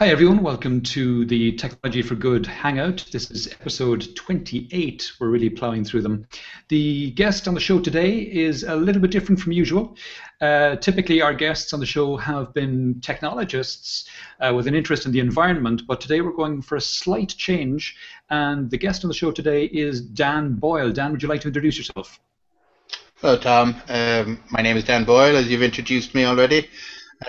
Hi everyone, welcome to the Technology for Good Hangout. This is episode 28. We're really plowing through them. The guest on the show today is a little bit different from usual. Typically our guests on the show have been technologists with an interest in the environment, but today we're going for a slight change, and the guest on the show today is Dan Boyle. Dan, would you like to introduce yourself? Hello, Tom. My name is Dan Boyle, as you've introduced me already.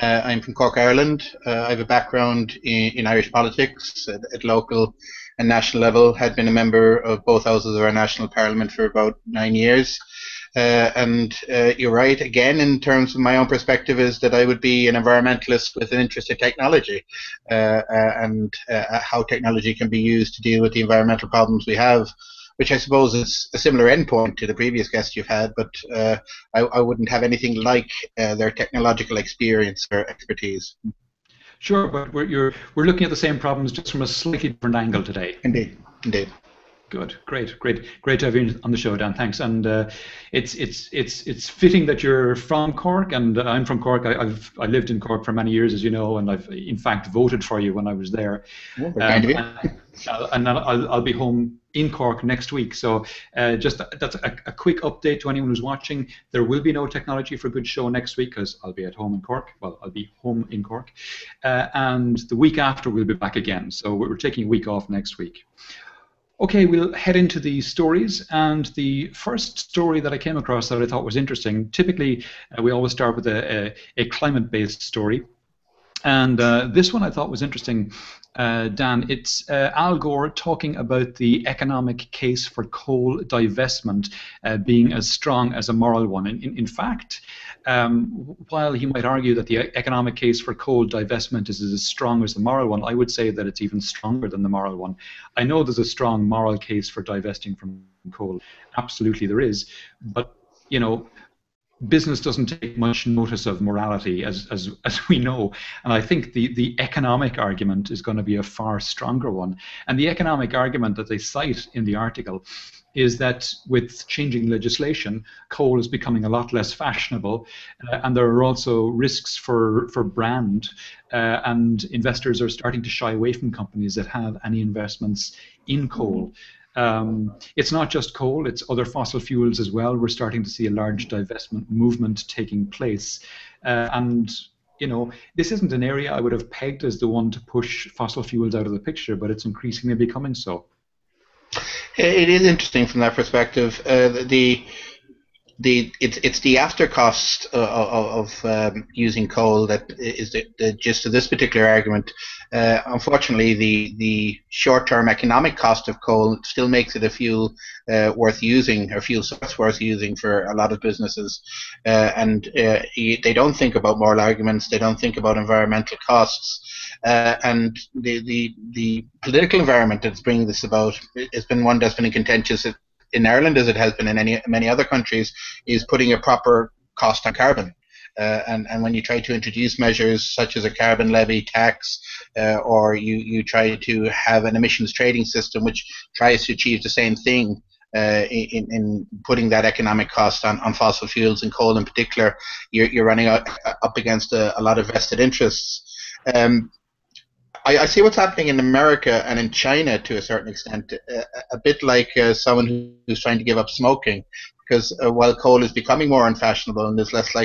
I'm from Cork, Ireland. I have a background in Irish politics at local and national level. Had been a member of both houses of our national parliament for about 9 years. And you're right, again, in terms of my own perspective, is that I would be an environmentalist with an interest in technology and how technology can be used to deal with the environmental problems we have, which I suppose is a similar endpoint to the previous guest you've had, but I wouldn't have anything like their technological experience or expertise. Sure, but we're looking at the same problems just from a slightly different angle today. Indeed, indeed. Good, great to have you on the show, Dan. Thanks. And it's fitting that you're from Cork, and I'm from Cork. I lived in Cork for many years, as you know, and I've in fact voted for you when I was there. Oh, very kind of you. And I'll be home in Cork next week. So that's a quick update to anyone who's watching. There will be no Technology for Good show next week because I'll be at home in Cork. Well, I'll be home in Cork, and the week after we'll be back again. So we're taking a week off next week. Okay, we'll head into the stories, and the first story that I came across that I thought was interesting, typically we always start with a climate-based story, and this one I thought was interesting, Dan. It's Al Gore talking about the economic case for coal divestment being as strong as a moral one. In fact, while he might argue that the economic case for coal divestment is as strong as the moral one, I would say that it's even stronger than the moral one. I know there's a strong moral case for divesting from coal. Absolutely there is. But, you know, business doesn't take much notice of morality, as we know. And I think the economic argument is going to be a far stronger one. And the economic argument that they cite in the article is that with changing legislation, coal is becoming a lot less fashionable, and there are also risks for brand, and investors are starting to shy away from companies that have any investments in coal. It's not just coal, it's other fossil fuels as well. We're starting to see a large divestment movement taking place. And you know, this isn't an area I would have pegged as the one to push fossil fuels out of the picture, but it's increasingly becoming so. It is interesting from that perspective. It's the after cost of using coal that is the gist of this particular argument. Unfortunately, the short-term economic cost of coal still makes it a fuel worth using, or fuel source worth using for a lot of businesses, and they don't think about moral arguments. They don't think about environmental costs. And the political environment that's bringing this about has been one that's been contentious in Ireland, as it has been in many other countries, is putting a proper cost on carbon. And when you try to introduce measures such as a carbon levy tax, or you try to have an emissions trading system which tries to achieve the same thing, in putting that economic cost on fossil fuels and coal in particular, you're running up against a lot of vested interests. I see what's happening in America and in China to a certain extent, a bit like someone who's trying to give up smoking, because while coal is becoming more unfashionable and there's less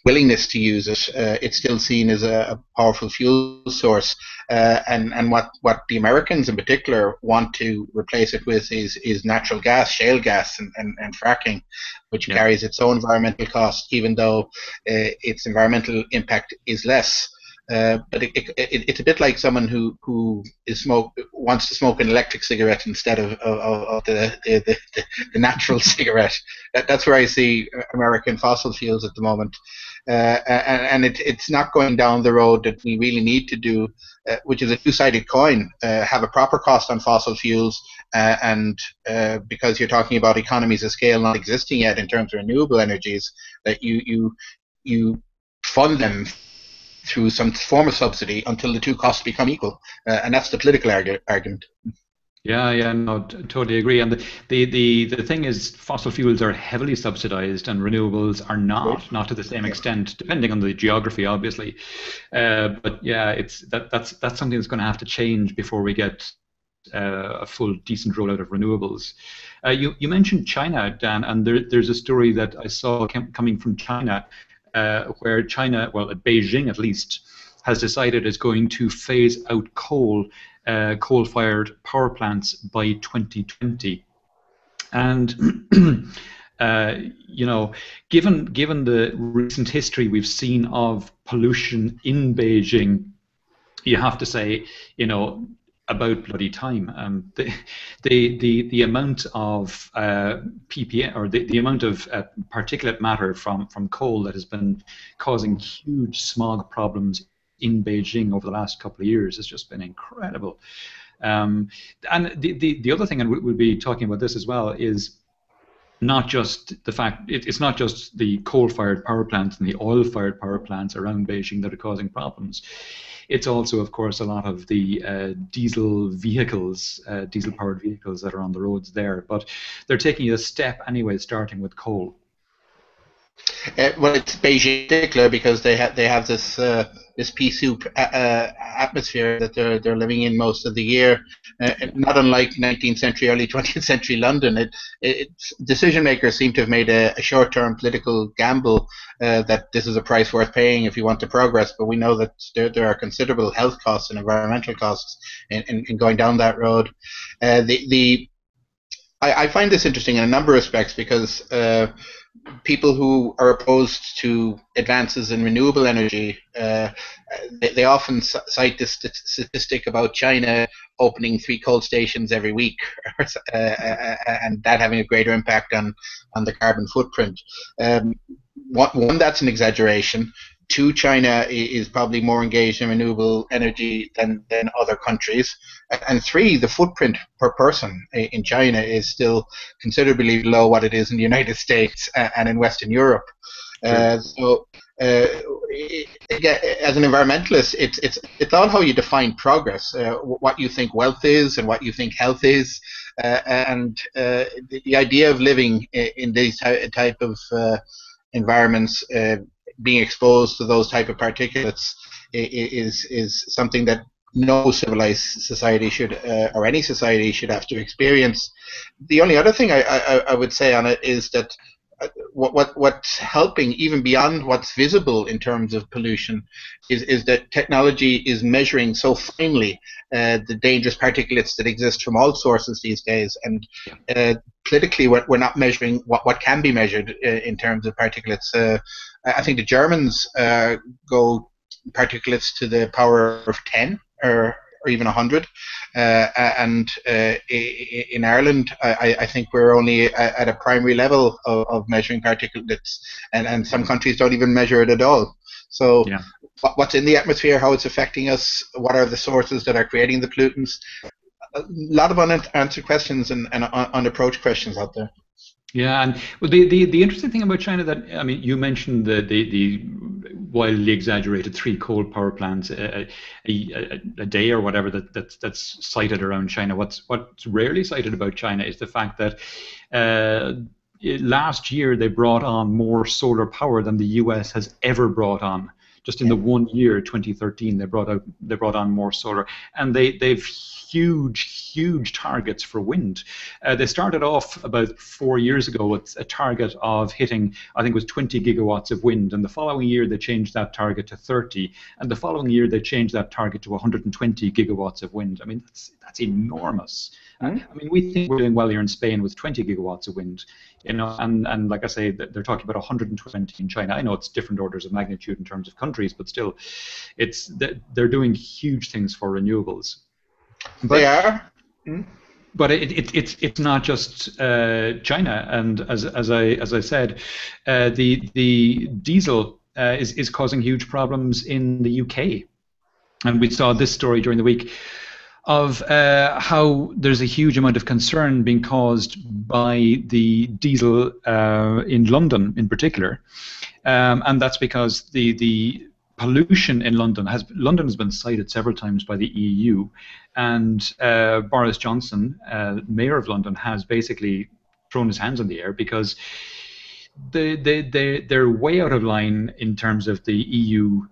willingness to use it, it's still seen as a powerful fuel source. And what the Americans in particular want to replace it with is natural gas, shale gas, and fracking, which carries its own environmental cost, even though its environmental impact is less. But it's a bit like someone who wants to smoke an electric cigarette instead of the natural cigarette. That's where I see American fossil fuels at the moment, and it's not going down the road that we really need to do, which is a two-sided coin. Have a proper cost on fossil fuels, and because you're talking about economies of scale not existing yet in terms of renewable energies, that you fund them through some form of subsidy until the two costs become equal, and that's the political argument. Yeah, no, totally agree. And the thing is, fossil fuels are heavily subsidized, and renewables are Good. not to the same Yeah. extent, depending on the geography, obviously. But yeah, that's something that's going to have to change before we get a full decent rollout of renewables. You mentioned China, Dan, and there's a story that I saw coming from China, where China, well, at Beijing at least, has decided it's going to phase out coal-fired power plants by 2020. And you know, given the recent history we've seen of pollution in Beijing, you have to say, about bloody time. The amount of ppm, or the amount of particulate matter from coal that has been causing huge smog problems in Beijing over the last couple of years has just been incredible. And the other thing, and we'll be talking about this as well, is not just the fact it's not just the coal-fired power plants and the oil-fired power plants around Beijing that are causing problems. It's also, of course, a lot of the diesel vehicles, diesel-powered vehicles that are on the roads there. But they're taking a step anyway, starting with coal. Well, it's Beijing in particular because they have this pea soup atmosphere that they're living in most of the year. Not unlike 19th century, early 20th century London, decision makers seem to have made a short-term political gamble that this is a price worth paying if you want to progress. But we know that there are considerable health costs and environmental costs in going down that road. I find this interesting in a number of respects because people who are opposed to advances in renewable energy, they often cite this statistic about China opening 3 coal stations every week, and that having a greater impact on the carbon footprint. One, that's an exaggeration. 2, China is probably more engaged in renewable energy than other countries. And 3, the footprint per person in China is still considerably below what it is in the United States and in Western Europe. So, as an environmentalist, it's all how you define progress, what you think wealth is and what you think health is, and the idea of living in these type of environments, being exposed to those type of particulates is something that no civilized society should, or any society should have to experience. The only other thing I would say on it is that what's helping, even beyond what's visible in terms of pollution, is that technology is measuring so finely the dangerous particulates that exist from all sources these days. And politically, we're not measuring what can be measured in terms of particulates. I think the Germans go particulates to the power of 10 or even 100, and in Ireland, I think we're only at a primary level of measuring particulates, and some countries don't even measure it at all. So, what's in the atmosphere, how it's affecting us, what are the sources that are creating the pollutants? A lot of unanswered questions and unapproached questions out there. Yeah, and well, the interesting thing about China, that I mean, you mentioned the wildly exaggerated 3 coal power plants a day or whatever that's cited around China. What's rarely cited about China is the fact that last year they brought on more solar power than the US has ever brought on. Just in the 1 year, 2013, they brought on more solar, and they've huge targets for wind. They started off about 4 years ago with a target of hitting, I think it was 20 gigawatts of wind, and the following year they changed that target to 30, and the following year they changed that target to 120 gigawatts of wind. I mean, that's enormous. I mean, we think we're doing well here in Spain with 20 gigawatts of wind, and like I say, they're talking about 120 in China. I know it's different orders of magnitude in terms of countries, but still, they're doing huge things for renewables. They are. But it's not just China, and as I said, the diesel is causing huge problems in the UK, and we saw this story during the week of how there's a huge amount of concern being caused by the diesel in London in particular, and that's because the pollution in London has been cited several times by the EU, and Boris Johnson, Mayor of London, has basically thrown his hands in the air because they're way out of line in terms of the EU.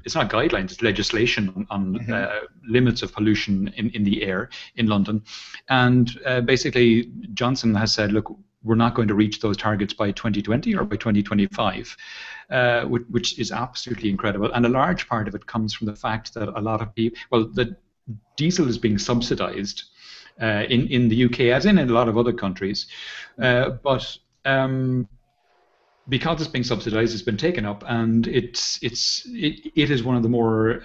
It's not guidelines, it's legislation on limits of pollution in the air in London. And basically, Johnson has said, look, we're not going to reach those targets by 2020 or by 2025, which is absolutely incredible. And a large part of it comes from the fact that a lot of people, well, the diesel is being subsidized in the UK, as in a lot of other countries, but because it's being subsidized, it's been taken up, and it is one of the more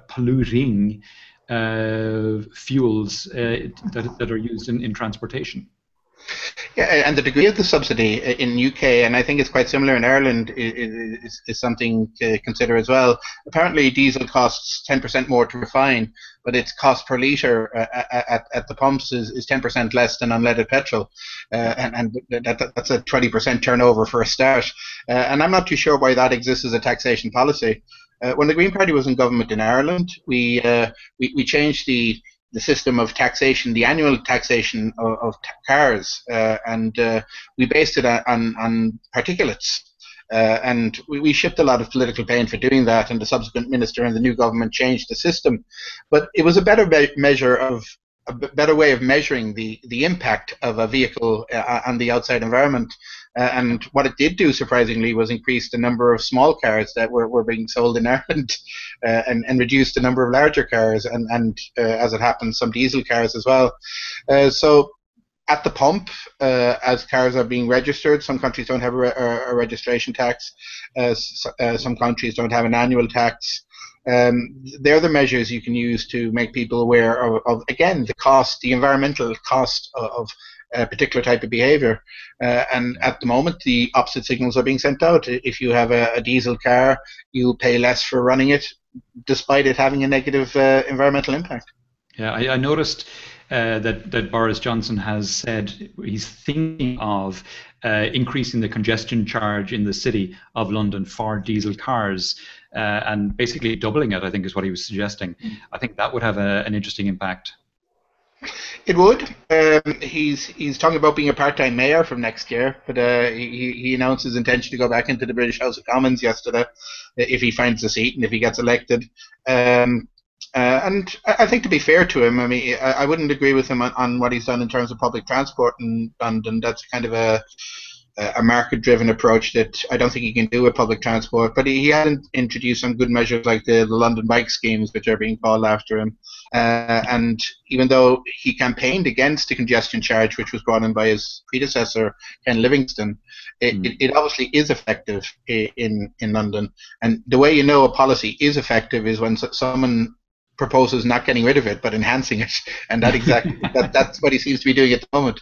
polluting fuels that are used in transportation. Yeah, and the degree of the subsidy in UK, and I think it's quite similar in Ireland, is something to consider as well. Apparently, diesel costs 10% more to refine, but its cost per litre at the pumps is 10% less than unleaded petrol, and that's a 20% turnover for a start. And I'm not too sure why that exists as a taxation policy. When the Green Party was in government in Ireland, we changed the system of taxation, the annual taxation of cars, and we based it on particulates. And we shipped a lot of political pain for doing that, and the subsequent minister and the new government changed the system. But it was a better better way of measuring the impact of a vehicle on the outside environment. And what it did do, surprisingly, was increase the number of small cars that were being sold in Ireland, and reduce the number of larger cars, and as it happens, some diesel cars as well. So at the pump, as cars are being registered, some countries don't have a registration tax. Some countries don't have an annual tax. They're the measures you can use to make people aware of again, the environmental cost of a particular type of behavior. And at the moment, the opposite signals are being sent out. If you have a diesel car, you'll pay less for running it, despite it having a negative environmental impact. Yeah, I noticed that Boris Johnson has said he's thinking of increasing the congestion charge in the city of London for diesel cars, and basically doubling it, I think, is what he was suggesting. I think that would have an interesting impact. It would. He's talking about being a part-time mayor from next year, but he announced his intention to go back into the British House of Commons yesterday if he finds a seat and if he gets elected. And I think, to be fair to him, I mean, I wouldn't agree with him on what he's done in terms of public transport in London. That's kind of a market-driven approach that I don't think he can do with public transport. But he hadn't introduced some good measures like the London bike schemes, which are being called after him. And even though he campaigned against the congestion charge, which was brought in by his predecessor, Ken Livingstone, it obviously is effective in London. And the way you know a policy is effective is when someone proposes not getting rid of it but enhancing it, and that's what he seems to be doing at the moment.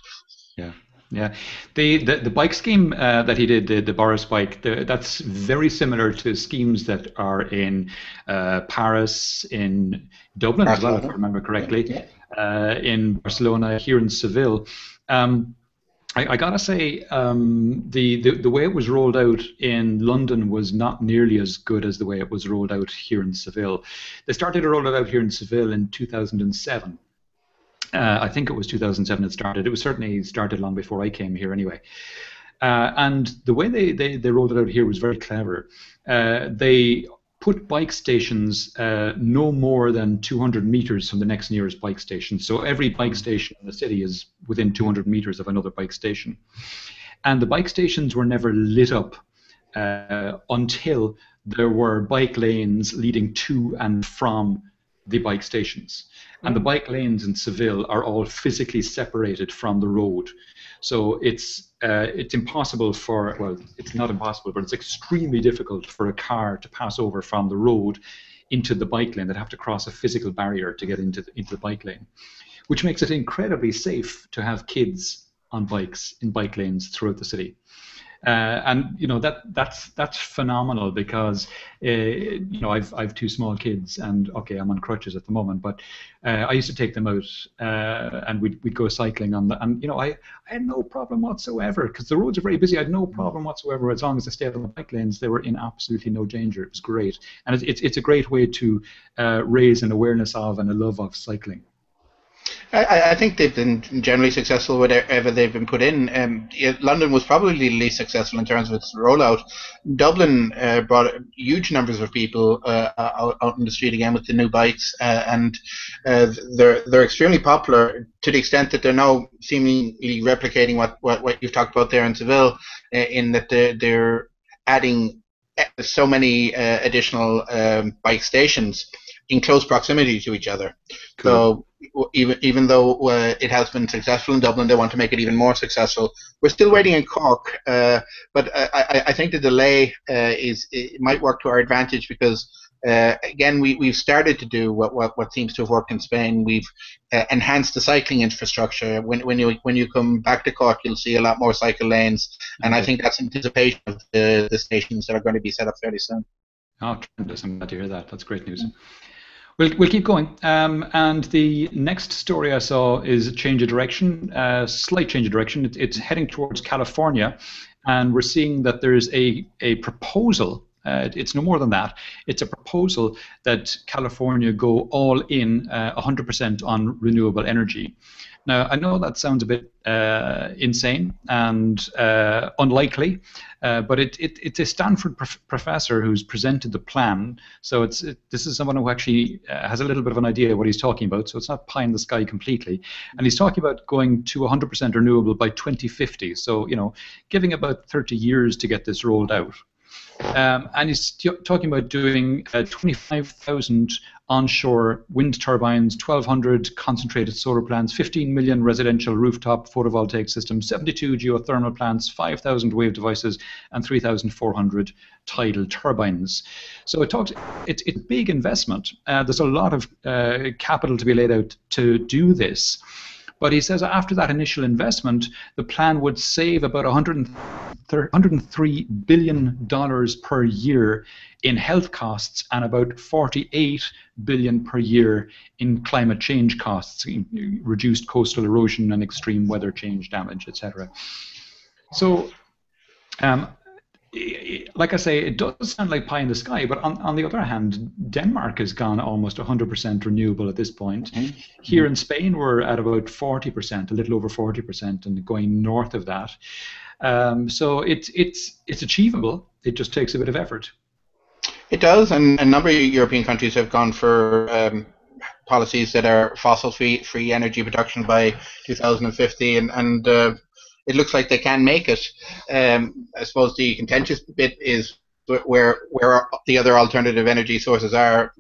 Yeah, the bike scheme that he did, the Boris bike, that's very similar to schemes that are in Paris, in Dublin as well, if I remember correctly, in Barcelona, here in Seville. I gotta say, the way it was rolled out in London was not nearly as good as the way it was rolled out here in Seville. They started to roll it out here in Seville in 2007. I think it was 2007 it started. It was certainly started long before I came here anyway. And the way they rolled it out here was very clever. They put bike stations no more than 200 meters from the next nearest bike station. So every bike station in the city is within 200 meters of another bike station. And the bike stations were never lit up until there were bike lanes leading to and from the bike stations. And the bike lanes in Seville are all physically separated from the road. So it's impossible for, well, it's not impossible, but it's extremely difficult for a car to pass over from the road into the bike lane. They'd have to cross a physical barrier to get into the bike lane, which makes it incredibly safe to have kids on bikes in bike lanes throughout the city. And that's phenomenal because I've two small kids, and okay, I'm on crutches at the moment, but I used to take them out and we'd go cycling on and I had no problem whatsoever because the roads are very busy. I had no problem whatsoever as long as I stayed on the bike lanes. They were in absolutely no danger. It was great, and it's a great way to raise an awareness of and a love of cycling. I think they've been generally successful whatever they've been put in. London was probably the least successful in terms of its rollout. Dublin brought huge numbers of people out in the street again with the new bikes, and they're extremely popular to the extent that they're now seemingly replicating what you've talked about there in Seville, in that they're adding so many additional bike stations in close proximity to each other. Cool. So even though it has been successful in Dublin, they want to make it even more successful. We're still waiting in Cork, but I think the delay it might work to our advantage because again we've started to do what seems to have worked in Spain. We've enhanced the cycling infrastructure. When you come back to Cork, you'll see a lot more cycle lanes, and I think that's in anticipation of the stations that are going to be set up fairly soon. Oh, tremendous! I'm glad to hear that. That's great news. We'll keep going. And the next story I saw is a change of direction, slight change of direction. It's heading towards California, and we're seeing that there's a proposal. It's no more than that. It's a proposal that California go all in 100% on renewable energy. Now, I know that sounds a bit insane and unlikely, but it's a Stanford professor who's presented the plan. So this is someone who actually has a little bit of an idea of what he's talking about. So it's not pie in the sky completely. And he's talking about going to 100% renewable by 2050. So, giving about 30 years to get this rolled out. And he's talking about doing 25,000 onshore wind turbines, 1,200 concentrated solar plants, 15 million residential rooftop photovoltaic systems, 72 geothermal plants, 5,000 wave devices, and 3,400 tidal turbines. So it's a big investment. There's a lot of capital to be laid out to do this. But he says after that initial investment, the plan would save about $103 billion per year in health costs and about $48 billion per year in climate change costs, reduced coastal erosion and extreme weather change damage, etc. So, like I say, it does sound like pie in the sky, but on the other hand, Denmark has gone almost 100% renewable at this point. Mm-hmm. Here in Spain, we're at about 40%, a little over 40%, and going north of that. So it's achievable. It just takes a bit of effort. It does, and a number of European countries have gone for policies that are fossil-free energy production by 2050, and it looks like they can make it. I suppose the contentious bit is where the other alternative energy sources are.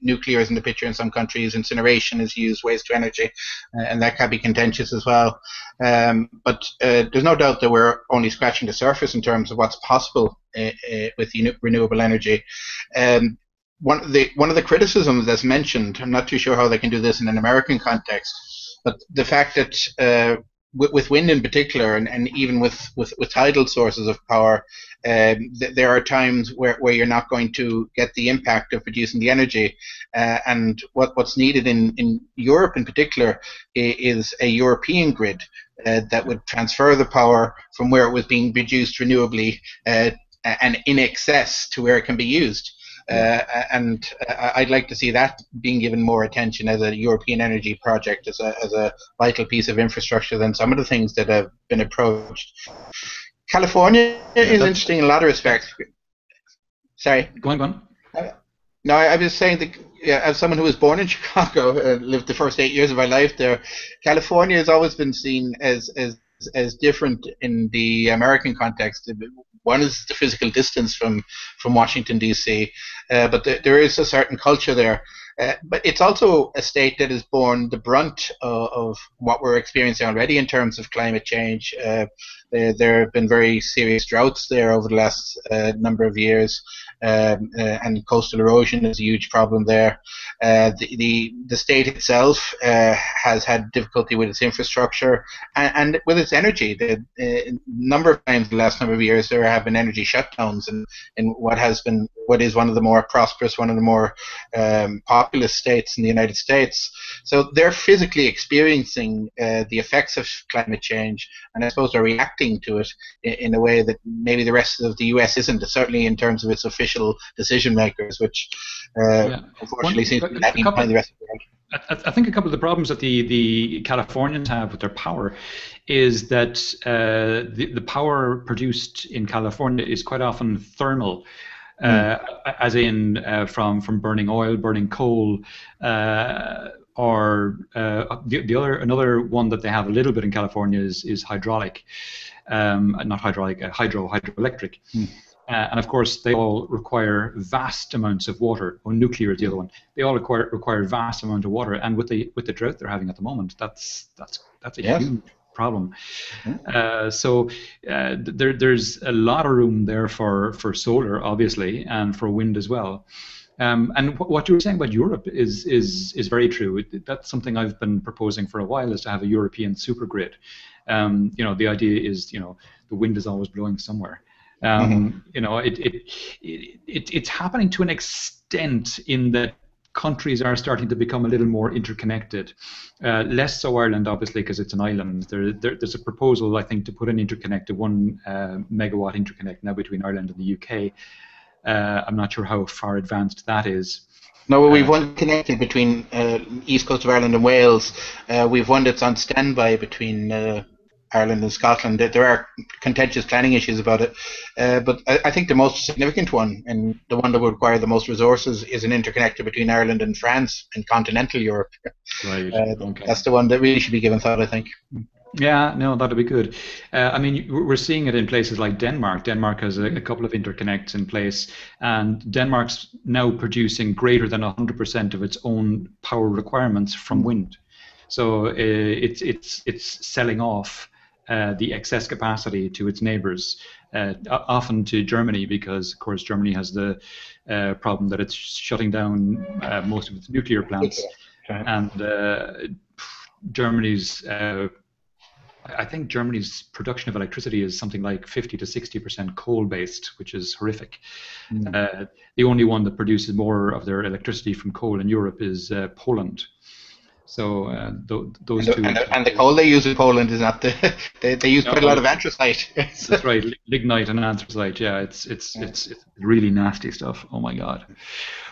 Nuclear is in the picture in some countries. Incineration is used, waste to energy, and that can be contentious as well. But there's no doubt that we're only scratching the surface in terms of what's possible with renewable energy. One of the criticisms that's mentioned, I'm not too sure how they can do this in an American context, but the fact that with wind in particular, and even with tidal sources of power, there are times where you're not going to get the impact of producing the energy. And what's needed in Europe in particular is a European grid that would transfer the power from where it was being produced renewably and in excess to where it can be used. And I'd like to see that being given more attention as a European energy project, as a vital piece of infrastructure than some of the things that have been approached. California is interesting in a lot of respects. Sorry. Go on. No, I was saying that as someone who was born in Chicago, lived the first 8 years of my life there, California has always been seen as different in the American context. One is the physical distance from Washington, D.C., but there is a certain culture there. But it's also a state that has borne the brunt of what we're experiencing already in terms of climate change. There have been very serious droughts there over the last number of years, and coastal erosion is a huge problem there. The state itself has had difficulty with its infrastructure and with its energy. The number of times in the last number of years there have been energy shutdowns in what is one of the more prosperous, one of the more populous states in the United States. So they're physically experiencing the effects of climate change, and I suppose they're reacting to it in a way that maybe the rest of the US isn't, certainly in terms of its official decision makers, which unfortunately seems to be lagging behind the rest of the world. I think a couple of the problems that the Californians have with their power is that the power produced in California is quite often thermal, as in from burning oil, burning coal, or another one that they have a little bit in California is hydraulic, not hydraulic, hydroelectric. And of course, they all require vast amounts of water. Or nuclear is the other one. They all require vast amount of water. And with the drought they're having at the moment, that's a huge problem. So there's a lot of room there for solar, obviously, and for wind as well. And what you were saying about Europe is very true. That's something I've been proposing for a while, is to have a European supergrid. The idea is, the wind is always blowing somewhere. It's happening to an extent in that countries are starting to become a little more interconnected. Less so Ireland, obviously, because it's an island. There's a proposal, I think, to put an interconnect, 1 megawatt interconnect now between Ireland and the UK. I'm not sure how far advanced that is. No, we've one connected between east coast of Ireland and Wales. We've one that's on standby between Ireland and Scotland. There are contentious planning issues about it, but I think the most significant one, and the one that would require the most resources, is an interconnector between Ireland and France and continental Europe. Right. Okay. That's the one that really should be given thought, I think. Yeah, no, that'd be good. I mean, we're seeing it in places like Denmark. Denmark has a couple of interconnects in place, and Denmark's now producing greater than 100% of its own power requirements from wind. So it's selling off the excess capacity to its neighbours, often to Germany, because of course Germany has the problem that it's shutting down most of its nuclear plants, and I think Germany's production of electricity is something like 50 to 60% coal-based, which is horrific. The only one that produces more of their electricity from coal in Europe is Poland. So those two. And the coal they use in Poland is not they use quite a lot of anthracite. That's right, lignite and anthracite. Yeah, it's really nasty stuff. Oh my God.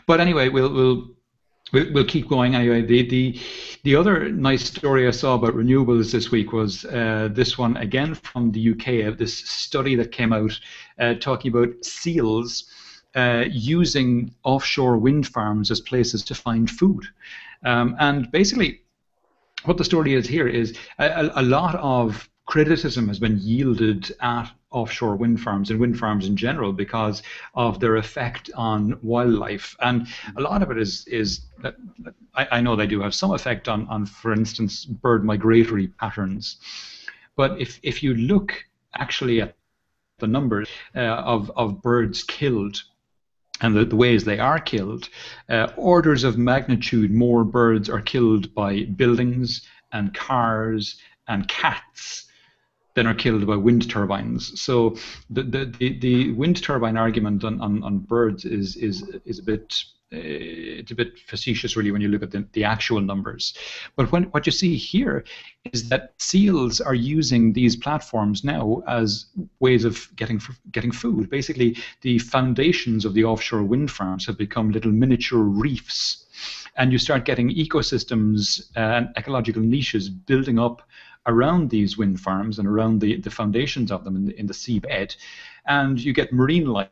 But anyway, we'll keep going. Anyway, the other nice story I saw about renewables this week was this one again from the UK. This study that came out talking about seals using offshore wind farms as places to find food. And basically, what the story is here is a lot of criticism has been yielded at offshore wind farms and wind farms in general because of their effect on wildlife. And a lot of it is that I know they do have some effect on, for instance, bird migratory patterns. But if you look actually at the numbers of birds killed and the ways they are killed, orders of magnitude more birds are killed by buildings and cars and cats than are killed by wind turbines. So the wind turbine argument on birds is a bit it's a bit facetious, really, when you look at the actual numbers. But what you see here is that seals are using these platforms now as ways of getting food. Basically, the foundations of the offshore wind farms have become little miniature reefs, and you start getting ecosystems and ecological niches building up around these wind farms and around the foundations of them in the seabed, and you get marine life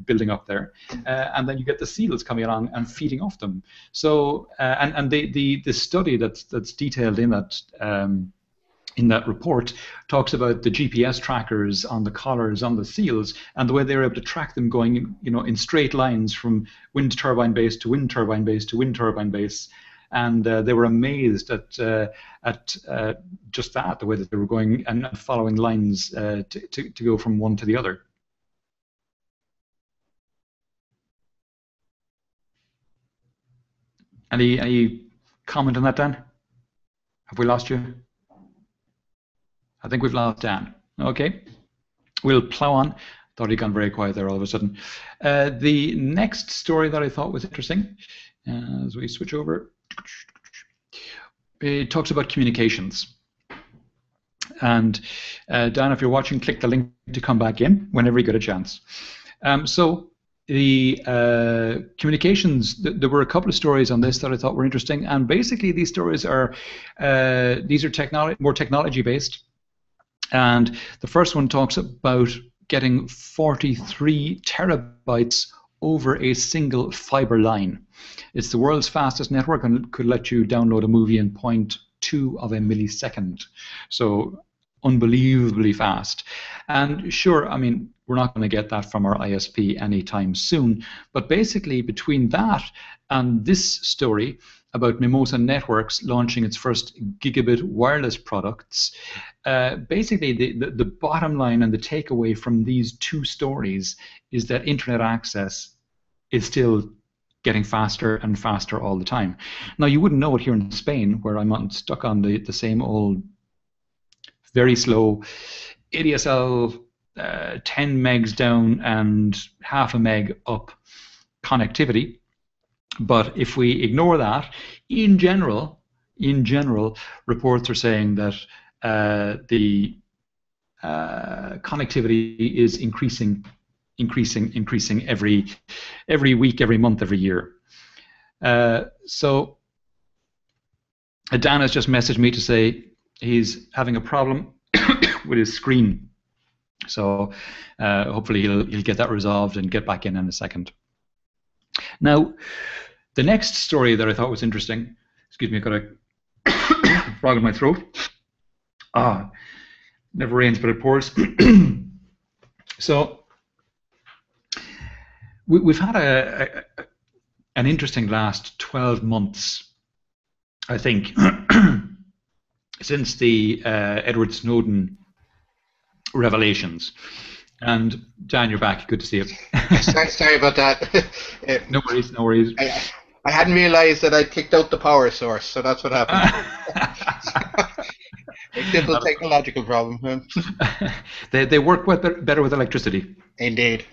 building up there, and then you get the seals coming along and feeding off them. So and the study that's detailed in that report talks about the GPS trackers on the collars on the seals and the way they're able to track them going in straight lines from wind turbine base to wind turbine base to wind turbine base. and they were amazed at just that, the way that they were going and following lines to go from one to the other. Any comment on that, Dan? Have we lost you? I think we've lost Dan. Okay, we'll plow on. Thought he'd gone very quiet there all of a sudden. The next story that I thought was interesting, as we switch over, it talks about communications. And Dan, if you're watching, click the link to come back in whenever you get a chance. So the communications, there were a couple of stories on this that I thought were interesting, and basically these stories are more technology based. And the first one talks about getting 43 terabytes over a single fiber line. It's the world's fastest network and it could let you download a movie in 0.2 of a millisecond. So unbelievably fast. And sure, I mean, we're not going to get that from our ISP anytime soon, but basically between that and this story about Mimosa Networks launching its first gigabit wireless products, basically the bottom line and the takeaway from these two stories is that internet access is still getting faster and faster all the time. Now, you wouldn't know it here in Spain, where I'm stuck on the same old very slow ADSL 10 megs down and half a meg up connectivity. But if we ignore that, in general, reports are saying that the connectivity is increasing every week, every month, every year. So Dan has just messaged me to say he's having a problem with his screen. So hopefully he'll get that resolved and get back in a second. Now, the next story that I thought was interesting, excuse me, I've got a frog in my throat. Never rains but it pours. So we've had an interesting last 12 months, I think, since the Edward Snowden revelations. And Dan, you're back. Good to see you. Sorry about that. No worries, no worries. I hadn't realised that I'd kicked out the power source, so that's what happened. A simple technological problem. They work better with electricity. Indeed.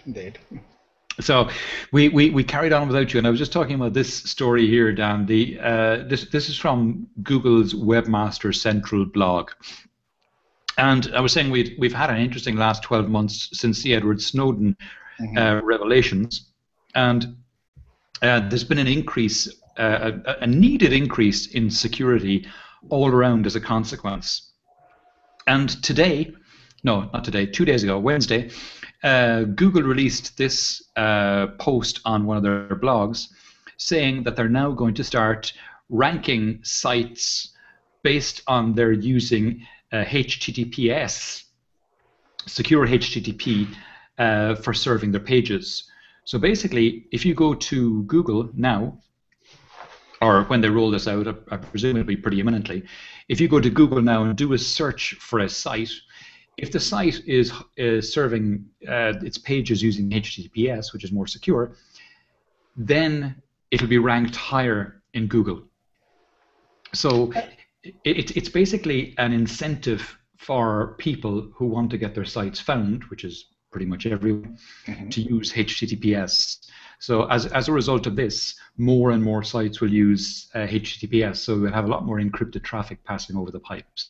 So we carried on without you, and I was just talking about this story here, Dan. This is from Google's Webmaster Central blog. And I was saying we've had an interesting last 12 months since the Edward Snowden revelations, and there's been an increase, a needed increase in security all around as a consequence. And today, no, not today, 2 days ago, Wednesday, Google released this post on one of their blogs saying that they're now going to start ranking sites based on their using HTTPS, secure HTTP, for serving their pages. So basically, if you go to Google now, or when they roll this out, I presume it'll be pretty imminently, if you go to Google now and do a search for a site, if the site is serving its pages using HTTPS, which is more secure, then it'll be ranked higher in Google. So it's basically an incentive for people who want to get their sites found, which is pretty much everyone, to use HTTPS. So as a result of this, more and more sites will use HTTPS, so we'll have a lot more encrypted traffic passing over the pipes.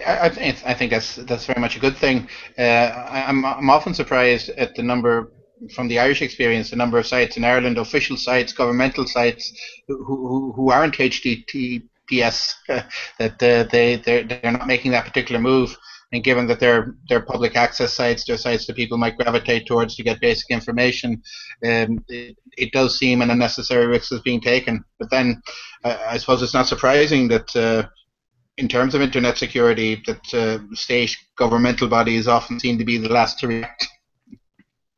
I think that's very much a good thing. I'm often surprised at the number, from the Irish experience, the number of sites in Ireland, official sites, governmental sites, who aren't HTTPS, that they're not making that particular move. And given that they're public access sites, they're sites that people might gravitate towards to get basic information, it does seem an unnecessary risk is being taken. But then I suppose it's not surprising that in terms of internet security, that state governmental bodies often seem to be the last to react.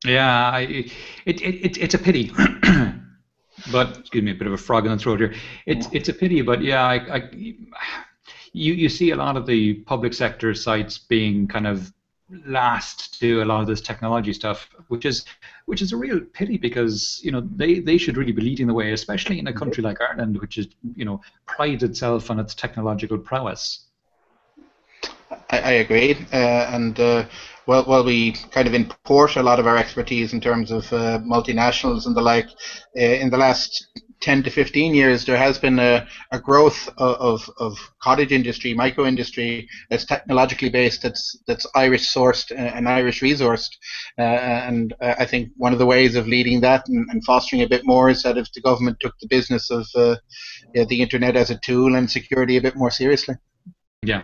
Yeah, it's a pity. But excuse me, a bit of a frog in the throat here. It's a pity, but yeah, you see a lot of the public sector sites being kind of last to a lot of this technology stuff, which is a real pity because they should really be leading the way, especially in a country like Ireland, which is prides itself on its technological prowess. I agree, and while we kind of import a lot of our expertise in terms of multinationals and the like, in the last 10 to 15 years, there has been a growth of cottage industry, micro industry that's technologically based, that's Irish sourced and Irish resourced, and I think one of the ways of leading that and fostering a bit more is that if the government took the business of the internet as a tool and security a bit more seriously. Yeah.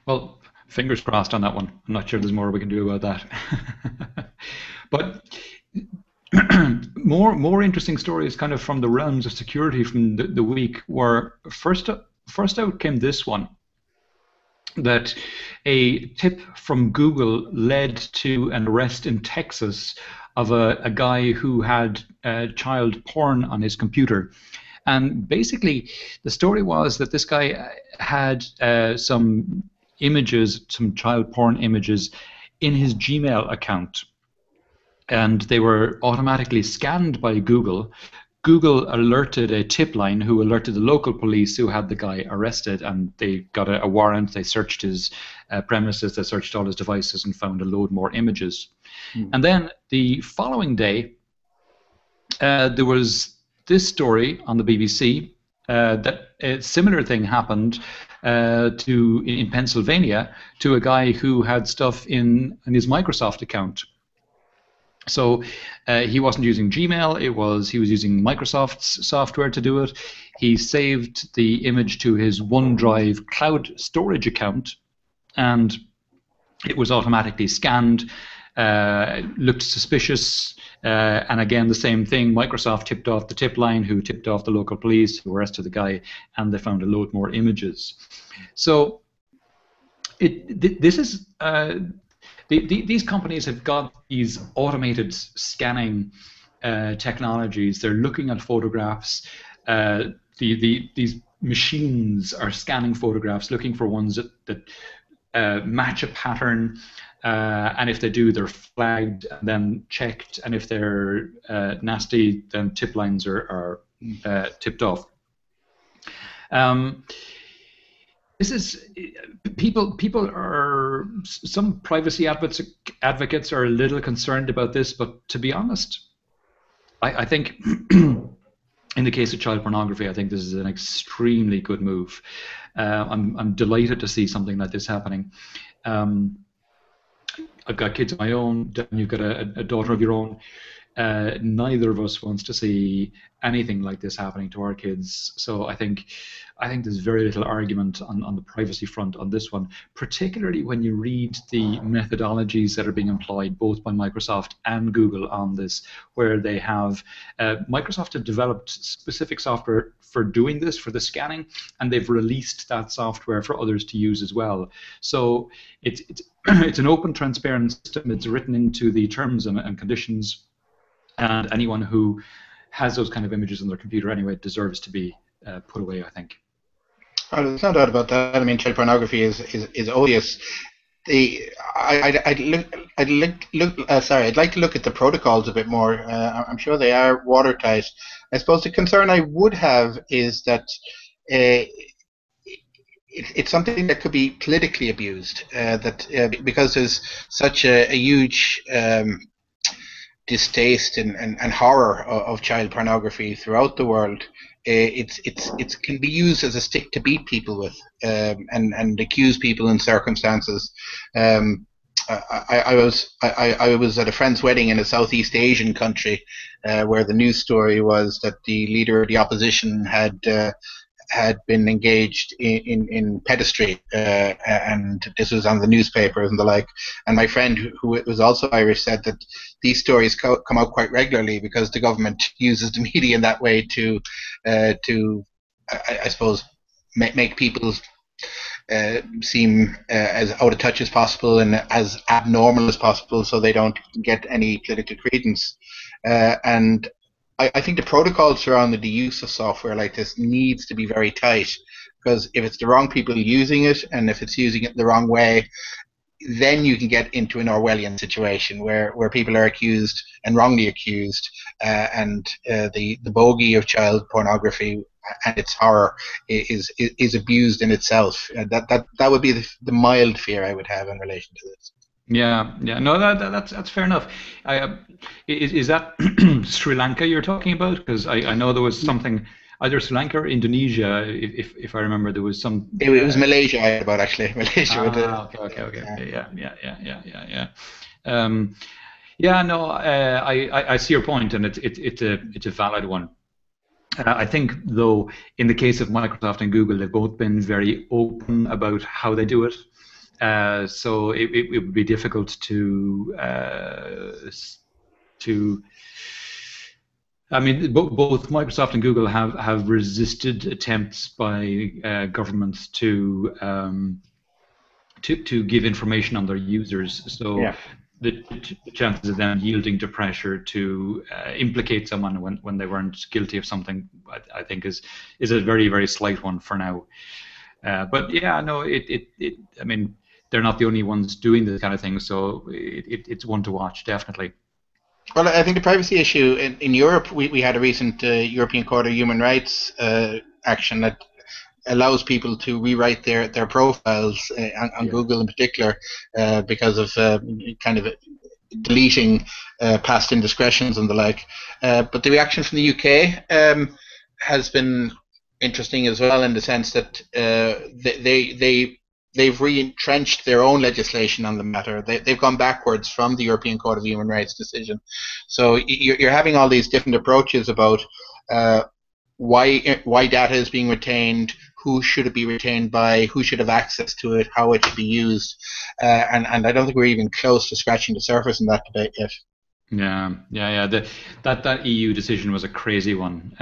Well, fingers crossed on that one. I'm not sure there's more we can do about that. But more interesting stories kind of from the realms of security from the week were first out came this one, that a tip from Google led to an arrest in Texas of a guy who had child porn on his computer. And basically, the story was that this guy had some images, some child porn images, in his Gmail account. And they were automatically scanned by Google. Google alerted a tip line who alerted the local police who had the guy arrested, and they got a warrant. They searched his premises, they searched all his devices and found a load more images. And then the following day, there was this story on the BBC that a similar thing happened in Pennsylvania to a guy who had stuff in his Microsoft account. So he wasn't using Gmail, he was using Microsoft's software to do it. He saved the image to his OneDrive cloud storage account, and it was automatically scanned, looked suspicious, and again the same thing, Microsoft tipped off the tip line, who tipped off the local police, who arrested the guy, and they found a load more images. So these companies have got these automated scanning technologies. They're looking at photographs. These machines are scanning photographs, looking for ones that match a pattern. And if they do, they're flagged and then checked. And if they're nasty, then tip lines are tipped off. This is people are, some privacy advocates are a little concerned about this, but to be honest, I think in the case of child pornography, I think this is an extremely good move. I'm delighted to see something like this happening. I've got kids of my own. Dan, you've got a daughter of your own. Neither of us wants to see anything like this happening to our kids. So I think there's very little argument on the privacy front on this one, particularly when you read the methodologies that are being employed both by Microsoft and Google on this, where they have Microsoft have developed specific software for doing this, for the scanning, and they've released that software for others to use as well. So it's an open, transparent system. It's written into the terms and conditions. And anyone who has those kind of images on their computer anyway deserves to be put away, I think. Oh, there's no doubt about that. I mean, child pornography is odious. I'd like to look at the protocols a bit more. I'm sure they are watertight. I suppose the concern I would have is that it's something that could be politically abused. Because there's such a huge distaste and horror of child pornography throughout the world, it can be used as a stick to beat people with, and accuse people in circumstances. I was at a friend's wedding in a Southeast Asian country, where the news story was that the leader of the opposition had been engaged in pedestry, and this was on the newspapers and the like. And my friend, who was also Irish, said that these stories come out quite regularly because the government uses the media in that way to I suppose, make people seem as out of touch as possible and as abnormal as possible, so they don't get any political credence. And I think the protocols surrounding the use of software like this needs to be very tight, because if it's the wrong people using it, and if it's using it the wrong way, then you can get into an Orwellian situation where people are accused and wrongly accused, and the bogey of child pornography and its horror is abused in itself. That would be the mild fear I would have in relation to this. Yeah, yeah, no, that's fair enough. Is that Sri Lanka you're talking about? Because I know there was something either Sri Lanka or Indonesia, if I remember, there was some. It was Malaysia I heard about, actually. Malaysia with the. Okay. Yeah. Yeah, no, I see your point, and it's a valid one. I think, though, in the case of Microsoft and Google, they've both been very open about how they do it. So it would be difficult to. I mean, both Microsoft and Google have resisted attempts by governments to give information on their users. So Yeah. the chances of them yielding to pressure to implicate someone when they weren't guilty of something, I think, is a very, very slight one for now. But yeah, no, I mean, they're not the only ones doing this kind of thing, so it's one to watch, definitely. Well, I think the privacy issue in Europe, we had a recent European Court of Human Rights action that allows people to rewrite their profiles on Google in particular, because of kind of deleting past indiscretions and the like. But the reaction from the UK has been interesting as well, in the sense that they've re-entrenched their own legislation on the matter. They've gone backwards from the European Court of Human Rights decision. So you're having all these different approaches about why data is being retained, who should it be retained by, who should have access to it, how it should be used, and I don't think we're even close to scratching the surface in that debate yet. Yeah. That EU decision was a crazy one.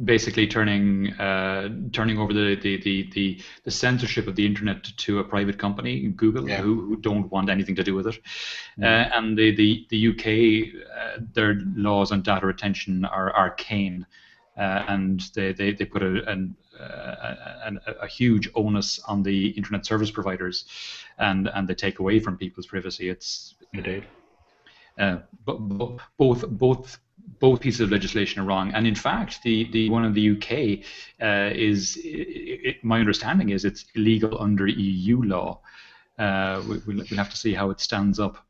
Basically, turning over the censorship of the internet to a private company, Google, who don't want anything to do with it. And the UK, their laws on data retention are arcane, and they put a huge onus on the internet service providers, and they take away from people's privacy. It's indeed. But both pieces of legislation are wrong, and in fact, the one in the UK my understanding is it's illegal under EU law. We'll have to see how it stands up.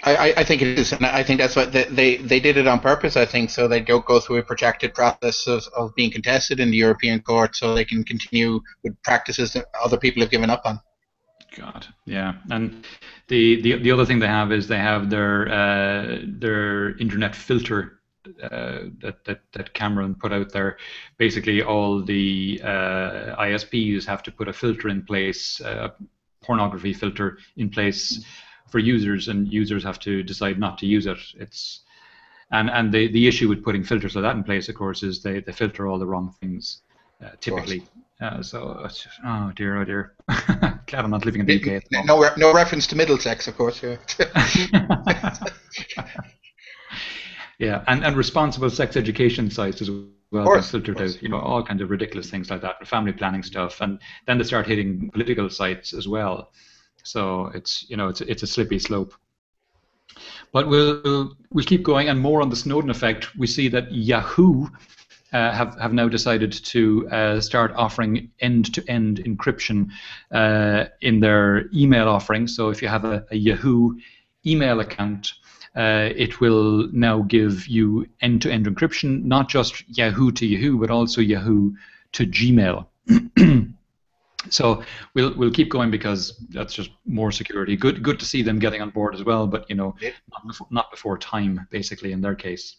I think it is, and I think that's what they did it on purpose. I think so they don't go through a protracted process of being contested in the European Court, so they can continue with practices that other people have given up on. God, yeah, and the other thing they have is they have their internet filter that Cameron put out there. Basically, all the ISPs have to put a filter in place, a pornography filter in place for users, and users have to decide not to use it. And the issue with putting filters like that in place, of course, is they filter all the wrong things, typically. So, oh dear. Glad I'm not living in the UK. No reference to Middlesex, of course. Yeah. Yeah, and responsible sex education sites as well are filtered out. All kinds of ridiculous things like that, family planning stuff, and then they start hitting political sites as well. So it's a slippery slope. But we'll keep going, and more on the Snowden effect. We see that Yahoo have now decided to start offering end-to-end encryption in their email offering. So if you have a Yahoo email account, it will now give you end-to-end encryption, not just Yahoo to Yahoo, but also Yahoo to Gmail. So we'll keep going, because that's just more security. Good to see them getting on board as well, but not before time, basically, in their case.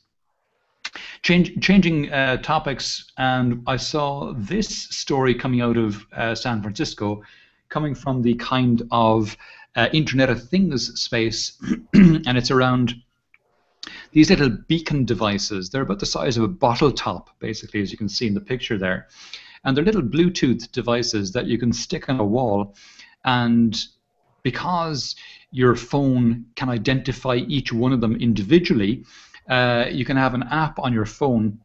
Changing topics, and I saw this story coming out of San Francisco, coming from the kind of Internet of Things space, and it's around these little beacon devices. They're about the size of a bottle top, basically, as you can see in the picture there. And they're little Bluetooth devices that you can stick on a wall, and because your phone can identify each one of them individually, You can have an app on your phone.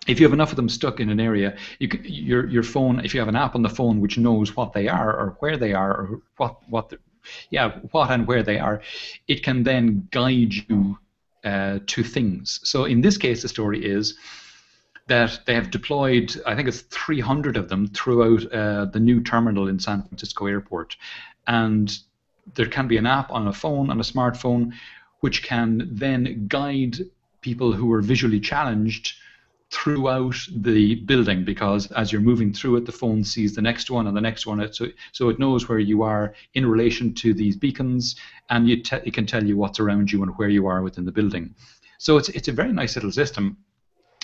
If you have enough of them stuck in an area, your phone. If you have an app on the phone which knows what they are or where they are or what and where they are, it can then guide you to things. So in this case, the story is that they have deployed, I think it's 300 of them throughout the new terminal in San Francisco Airport, and there can be an app on a phone, on a smartphone, which can then guide people who are visually challenged throughout the building, because as you're moving through it, the phone sees the next one and the next one, so it knows where you are in relation to these beacons, and it can tell you what's around you and where you are within the building. So it's a very nice little system,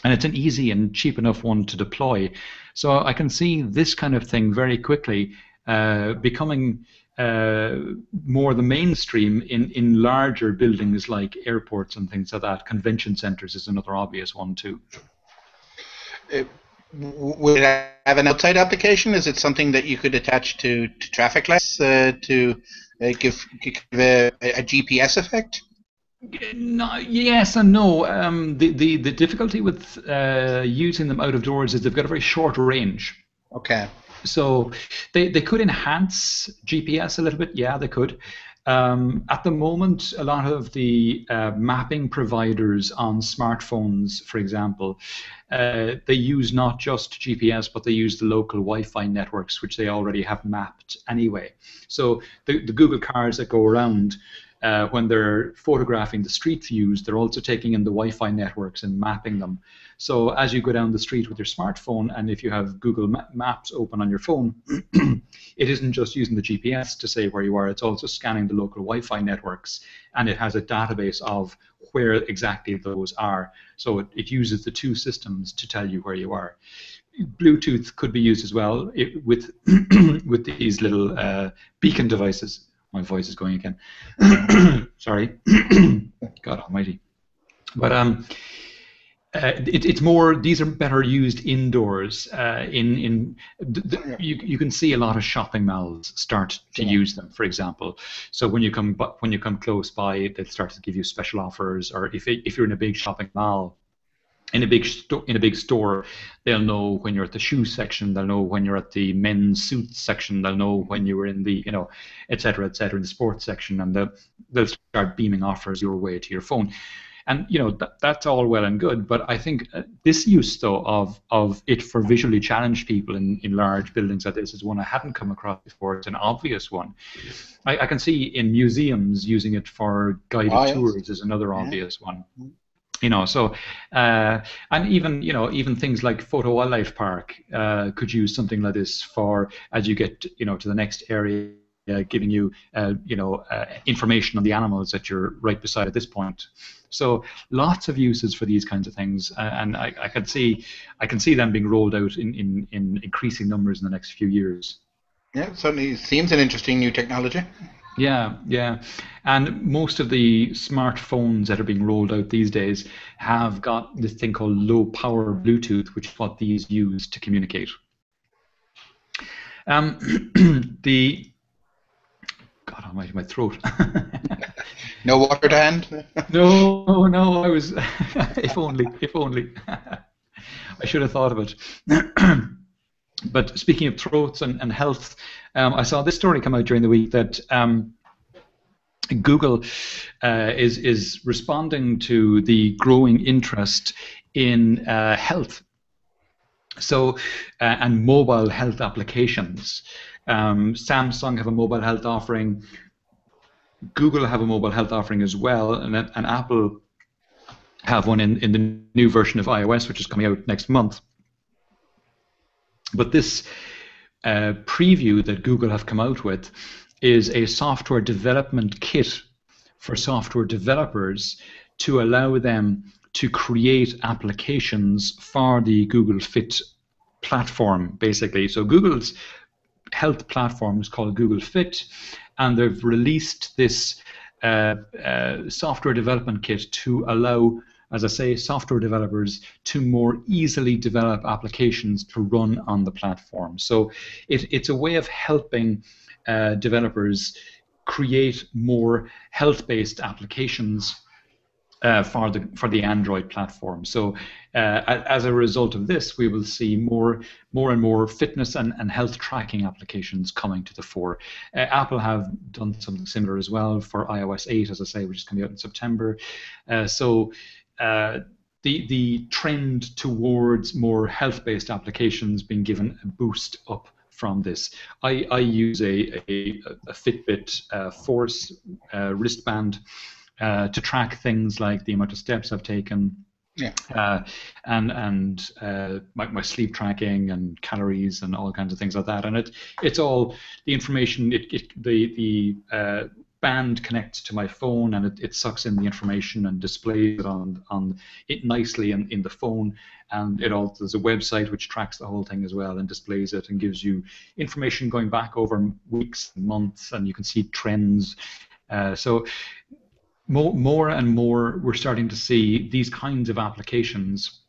and it's an easy and cheap enough one to deploy. So I can see this kind of thing very quickly becoming more the mainstream in larger buildings like airports and things like that. Convention centers is another obvious one too. Would it have an outside application? Is it something that you could attach to traffic lights to give a GPS effect? No, yes and no. The difficulty with using them out of doors is they've got a very short range. Okay. So they could enhance GPS a little bit. Yeah, they could. At the moment, a lot of the mapping providers on smartphones, for example, they use not just GPS, but they use the local Wi-Fi networks, which they already have mapped anyway. So the Google cars that go around, when they're photographing the street views, they're also taking in the Wi-Fi networks and mapping them. So as you go down the street with your smartphone, and if you have Google Maps open on your phone, it isn't just using the GPS to say where you are, it's also scanning the local Wi-Fi networks, and it has a database of where exactly those are. So it uses the two systems to tell you where you are. Bluetooth could be used as well with with these little beacon devices. My voice is going again. Sorry. God almighty. But it's more, these are better used indoors. You can see a lot of shopping malls start to use them, for example. So when you come close by, they'll start to give you special offers. Or if you're in a big shopping mall, in a big store, they'll know when you're at the shoe section. They'll know when you're at the men's suits section. They'll know when you were in the, et cetera, in the sports section, and they'll start beaming offers your way to your phone. And that's all well and good, but I think this use though of it for visually challenged people in large buildings like this is one I hadn't come across before. It's an obvious one. I can see in museums using it for guided tours is another obvious one. So and even things like Photo Wildlife Park could use something like this for, as you get to the next area, giving you information on the animals that you're right beside at this point. So lots of uses for these kinds of things, and I can see them being rolled out in increasing numbers in the next few years. Yeah, it certainly seems an interesting new technology. Yeah, and most of the smartphones that are being rolled out these days have got this thing called low power Bluetooth, which is what these use to communicate. God almighty, my throat. No water to hand? No, I was, if only. I should have thought of it. But speaking of throats and health, I saw this story come out during the week that Google is responding to the growing interest in health. So, and mobile health applications. Samsung have a mobile health offering. Google have a mobile health offering as well, and Apple have one in the new version of iOS, which is coming out next month. But this preview that Google have come out with is a software development kit for software developers to allow them to create applications for the Google Fit platform, basically. So Google's health platform is called Google Fit, and they've released this software development kit to allow, as I say, software developers to more easily develop applications to run on the platform. So it's a way of helping developers create more health-based applications for the Android platform. So as a result of this, we will see more and more fitness and health tracking applications coming to the fore. Apple have done something similar as well for iOS 8, as I say, which is coming out in September. The trend towards more health-based applications being given a boost up from this. I use a Fitbit Force wristband to track things like the amount of steps I've taken, and my sleep tracking and calories and all kinds of things like that. And it's all the information. The band connects to my phone, and it sucks in the information and displays it on it nicely in the phone. And there's a website which tracks the whole thing as well and displays it and gives you information going back over weeks and months, and you can see trends. So more and more we're starting to see these kinds of applications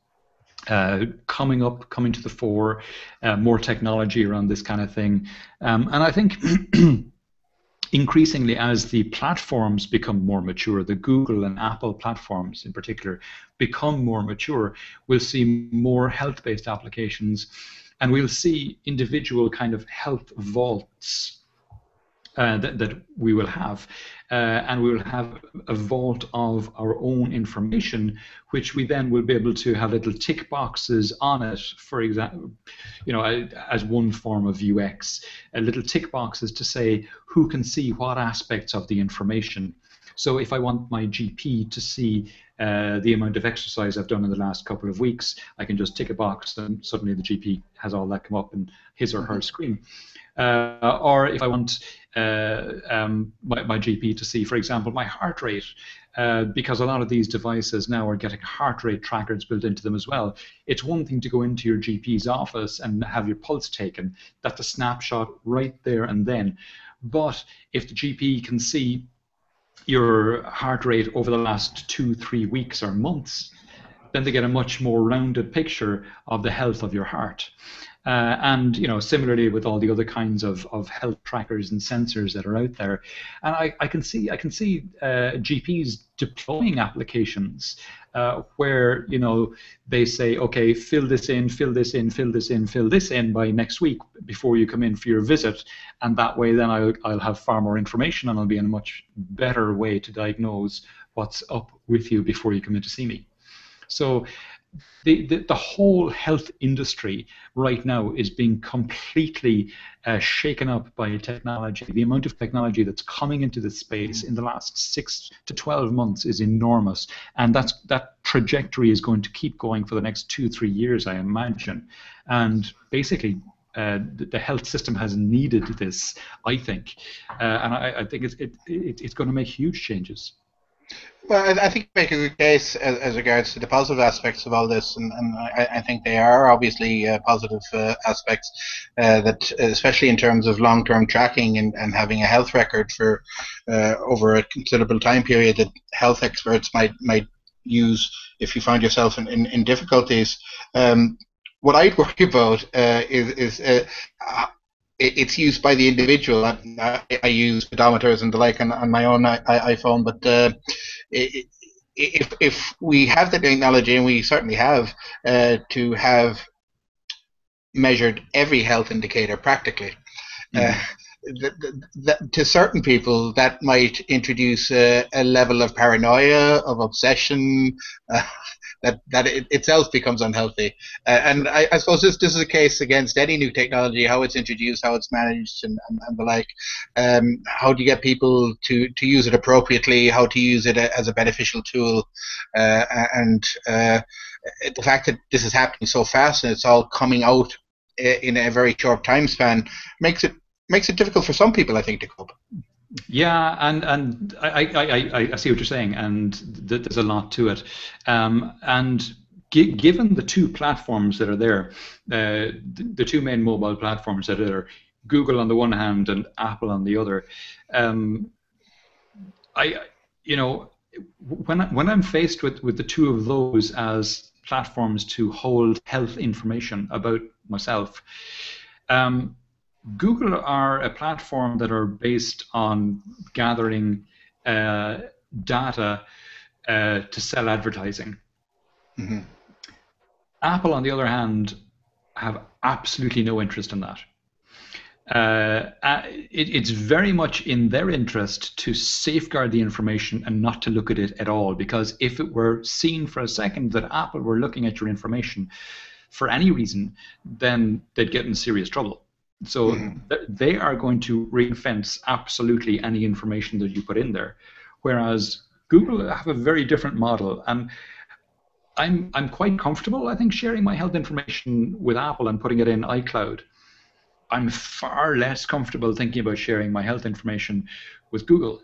coming to the fore, more technology around this kind of thing. And I think increasingly, as the platforms become more mature, the Google and Apple platforms in particular become more mature, we'll see more health-based applications, and we'll see individual kind of health vaults that we will have, and we will have a vault of our own information, which we then will be able to have little tick boxes on it, for example, as one form of UX, little tick boxes to say who can see what aspects of the information. So if I want my GP to see the amount of exercise I've done in the last couple of weeks, I can just tick a box, and suddenly the GP has all that come up in his or her screen. Or if I want my GP to see, for example, my heart rate, because a lot of these devices now are getting heart rate trackers built into them as well. It's one thing to go into your GP's office and have your pulse taken. That's a snapshot right there and then. But if the GP can see your heart rate over the last 2-3 weeks or months, then they get a much more rounded picture of the health of your heart. And similarly with all the other kinds of health trackers and sensors that are out there, and I can see GPs deploying applications where they say, okay, fill this in by next week before you come in for your visit, and that way then I'll have far more information, and I'll be in a much better way to diagnose what's up with you before you come in to see me. So the whole health industry right now is being completely shaken up by technology. The amount of technology that's coming into this space in the last 6 to 12 months is enormous, and that trajectory is going to keep going for the next 2-3 years, I imagine. And basically, the health system has needed this, I think, and I think it's going to make huge changes. Well, I think you make a good case as regards to the positive aspects of all this, and I think they are obviously positive aspects that, especially in terms of long-term tracking and having a health record for over a considerable time period, that health experts might use if you find yourself in difficulties. What I'd worry about is its use by the individual. I use pedometers and the like on my own iPhone, but if we have the technology, and we certainly have, to have measured every health indicator practically, to certain people that might introduce a level of paranoia, of obsession, that it itself becomes unhealthy. And I suppose this is a case against any new technology, how it's introduced, how it's managed, and the like. How do you get people to use it appropriately, how to use it as a beneficial tool, and the fact that this is happening so fast and it's all coming out in a very short time span makes it difficult for some people, I think, to cope. Yeah, and I see what you're saying, and there's a lot to it. And given the two platforms that are there, the two main mobile platforms that are there, Google on the one hand and Apple on the other, when I'm faced with the two of those as platforms to hold health information about myself, Google are a platform that are based on gathering data to sell advertising. Mm-hmm. Apple, on the other hand, have absolutely no interest in that. It's very much in their interest to safeguard the information and not to look at it at all, because if it were seen for a second that Apple were looking at your information for any reason, then they'd get in serious trouble. So they are going to ring-fence absolutely any information that you put in there, whereas Google have a very different model. And I'm quite comfortable, I think, sharing my health information with Apple and putting it in iCloud. I'm far less comfortable thinking about sharing my health information with Google.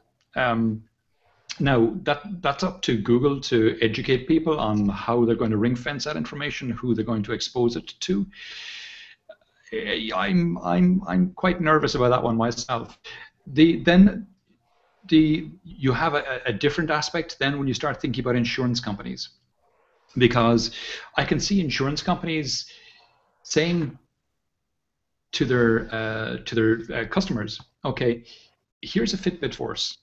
Now, that's up to Google to educate people on how they're going to ring fence that information, who they're going to expose it to. I'm quite nervous about that one myself. You have a different aspect then when you start thinking about insurance companies, because I can see insurance companies saying to their customers, okay, here's a Fitbit Force.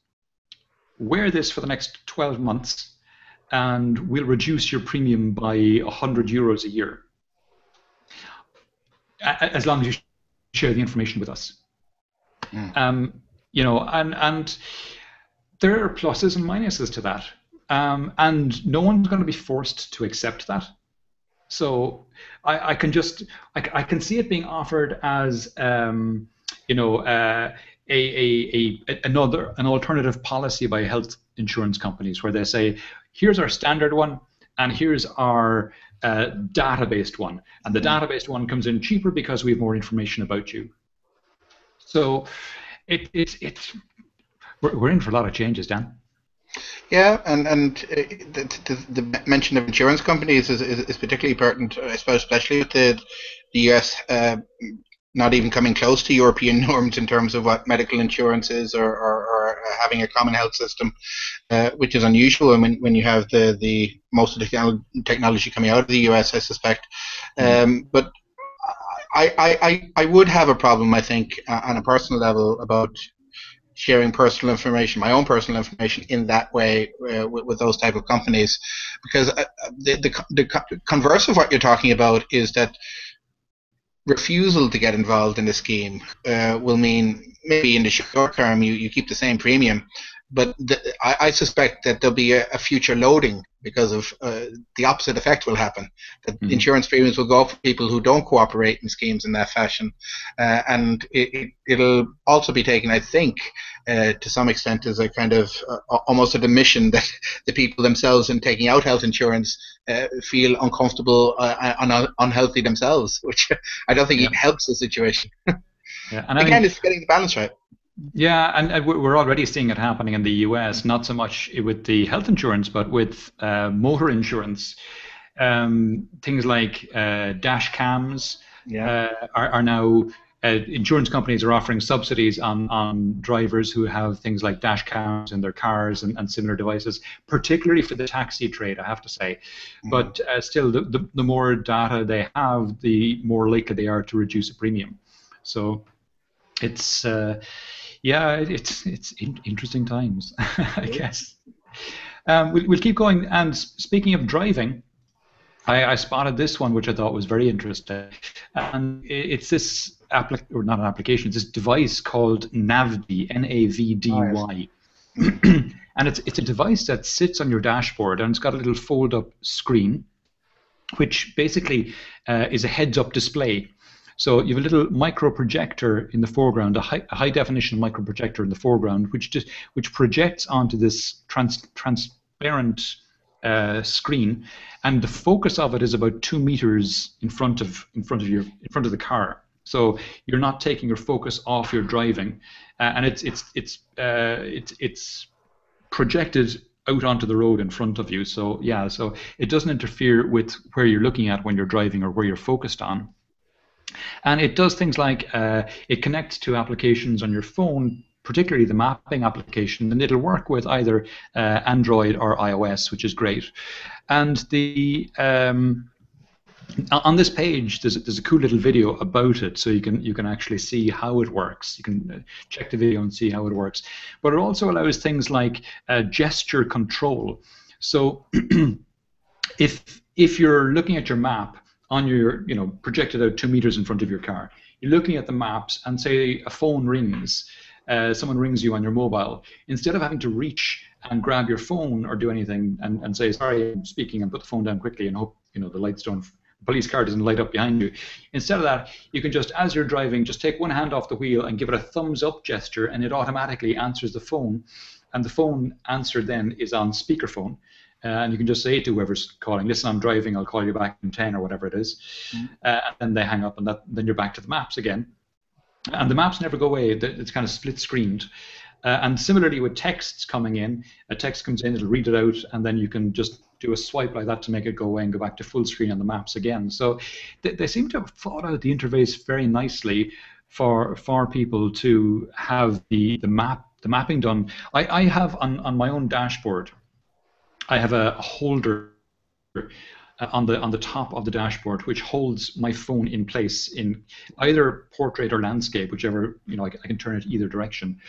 Wear this for the next 12 months, and we'll reduce your premium by €100 a year, as long as you share the information with us. You know, and there are pluses and minuses to that, and no one's going to be forced to accept that. So I can see it being offered as you know, an alternative policy by health insurance companies, where they say, here's our standard one and here's our data-based one, and the data-based one comes in cheaper because we have more information about you. So we're in for a lot of changes, Dan. Yeah, and the mention of insurance companies is particularly pertinent, I suppose, especially with the US not even coming close to European norms in terms of what medical insurance is, or having a common health system, which is unusual. And when you have the most of the technology coming out of the US, I suspect. But I would have a problem, I think, on a personal level about sharing personal information, my own personal information, in that way with those type of companies, because the converse of what you're talking about is that refusal to get involved in the scheme will mean maybe in the short term you keep the same premium, but I suspect that there'll be a future loading because of the opposite effect will happen, that insurance premiums will go up for people who don't cooperate in schemes in that fashion, and it'll also be taken, I think, to some extent as a kind of almost an admission that the people themselves in taking out health insurance feel uncomfortable and unhealthy themselves, which I don't think helps the situation. Yeah, and again, it's getting the balance right. Yeah, and we're already seeing it happening in the US, not so much with the health insurance, but with motor insurance. Things like dash cams are now, insurance companies are offering subsidies on drivers who have things like dash cams in their cars and similar devices, particularly for the taxi trade, I have to say. But still, the more data they have, the more likely they are to reduce a premium. So it's it's interesting times, I guess. We'll keep going. And speaking of driving, I spotted this one, which I thought was very interesting. And it's this or not an application, it's this device called Navdy, Navdy. And it's a device that sits on your dashboard, and it's got a little fold-up screen, which basically is a heads-up display. So you have a little micro projector in the foreground, a high definition micro projector in the foreground, which projects onto this transparent screen, and the focus of it is about 2 meters in front of the car. So you're not taking your focus off your driving, and it's projected out onto the road in front of you. So yeah, so it doesn't interfere with where you're looking at when you're driving or where you're focused on. And it does things like it connects to applications on your phone, particularly the mapping application, and it'll work with either Android or iOS, which is great. And the on this page, there's a cool little video about it, so you can actually see how it works. You can check the video and see how it works. But it also allows things like gesture control. So if you're looking at your map on your, projected out 2 meters in front of your car, you're looking at the maps and say a phone rings, someone rings you on your mobile, instead of having to reach and grab your phone or do anything and say, sorry, I'm speaking, and put the phone down quickly and hope, the lights don't, the police car doesn't light up behind you. Instead of that, you can just, as you're driving, just take one hand off the wheel and give it a thumbs up gesture, and it automatically answers the phone. And the phone answer then is on speakerphone. And you can just say to whoever's calling, listen, I'm driving, I'll call you back in 10 or whatever it is. And then they hang up, and then you're back to the maps again. And the maps never go away. It's kind of split screened. And similarly with texts coming in, a text comes in, it'll read it out, and then you can just do a swipe like that to make it go away and go back to full screen on the maps again. So they seem to have thought out the interface very nicely for people to have the mapping done. I have on my own dashboard, I have a holder on the top of the dashboard which holds my phone in place in either portrait or landscape, whichever, I can turn it either direction.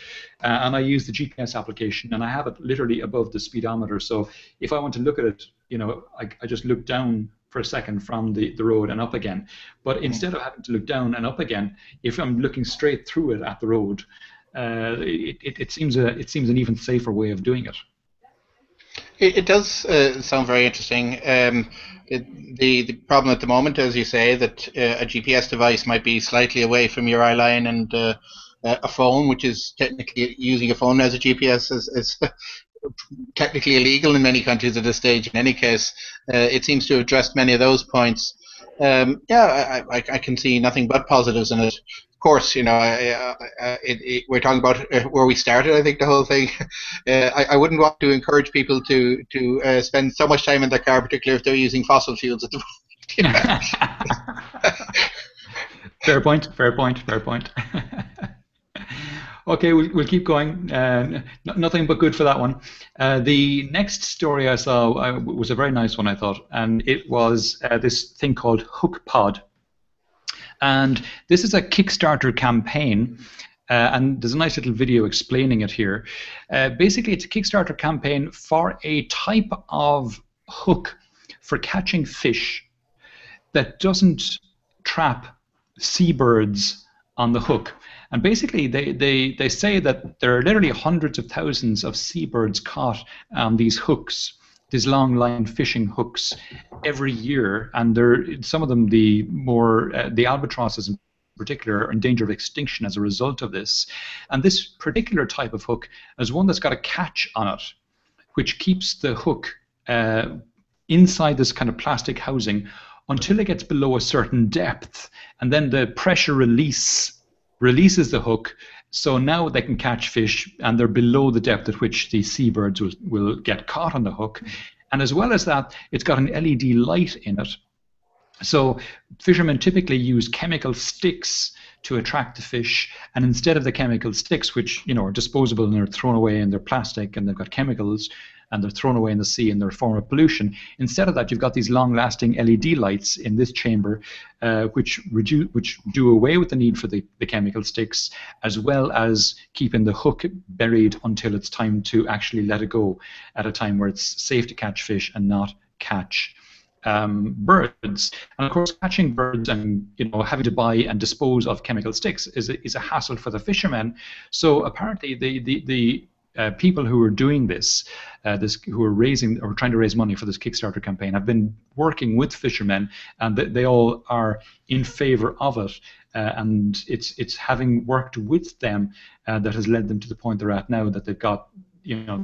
And I use the GPS application, and I have it literally above the speedometer. So if I want to look at it, I just look down for a second from the road and up again. But instead of having to look down and up again, if I'm looking straight through it at the road, it seems an even safer way of doing it. It does sound very interesting. The problem at the moment, as you say, that a GPS device might be slightly away from your eye line, and a phone, which is technically using a phone as a GPS, is technically illegal in many countries at this stage. In any case, it seems to have addressed many of those points. I can see nothing but positives in it. Of course, we're talking about where we started. I think the whole thing. I wouldn't want to encourage people to spend so much time in their car, particularly if they're using fossil fuels at the moment. Fair point. Okay, we'll keep going. Nothing but good for that one. The next story I saw was a very nice one, I thought, and it was this thing called HookPod. And this is a Kickstarter campaign, and there's a nice little video explaining it here. Basically, it's a Kickstarter campaign for a type of hook for catching fish that doesn't trap seabirds on the hook. And basically, they say that there are literally hundreds of thousands of seabirds caught on these hooks, these long line fishing hooks, every year. And some of them, the albatrosses in particular, are in danger of extinction as a result of this. And this particular type of hook is one that's got a catch on it, which keeps the hook inside this kind of plastic housing until it gets below a certain depth, and then the pressure releases the hook, so now they can catch fish, and they're below the depth at which the seabirds will get caught on the hook. And as well as that, it's got an LED light in it. So fishermen typically use chemical sticks to attract the fish, and instead of the chemical sticks, which are disposable and they're thrown away and they're plastic and they've got chemicals and they're thrown away in the sea and they're a form of pollution, instead of that you've got these long-lasting LED lights in this chamber, which do away with the need for the chemical sticks, as well as keeping the hook buried until it's time to actually let it go at a time where it's safe to catch fish and not catch birds. And of course, catching birds and having to buy and dispose of chemical sticks is a hassle for the fishermen. So apparently, the people who are doing this, who are trying to raise money for this Kickstarter campaign, have been working with fishermen, and they all are in favor of it. And it's having worked with them that has led them to the point they're at now, that they've got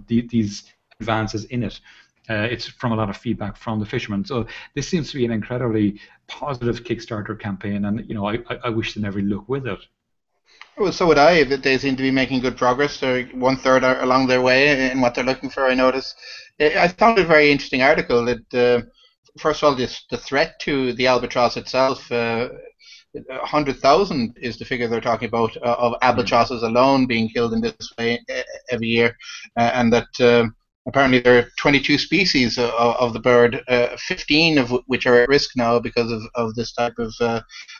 these advances in it. It's from a lot of feedback from the fishermen. So this seems to be an incredibly positive Kickstarter campaign, and I wish them every luck with it. Well, so would I. They seem to be making good progress. They're 1/3 along their way in what they're looking for, I notice. I found it a very interesting article that, first of all, the threat to the albatross itself, 100,000 is the figure they're talking about of albatrosses alone being killed in this way every year, and that apparently there are 22 species of the bird, 15 of which are at risk now because of this type of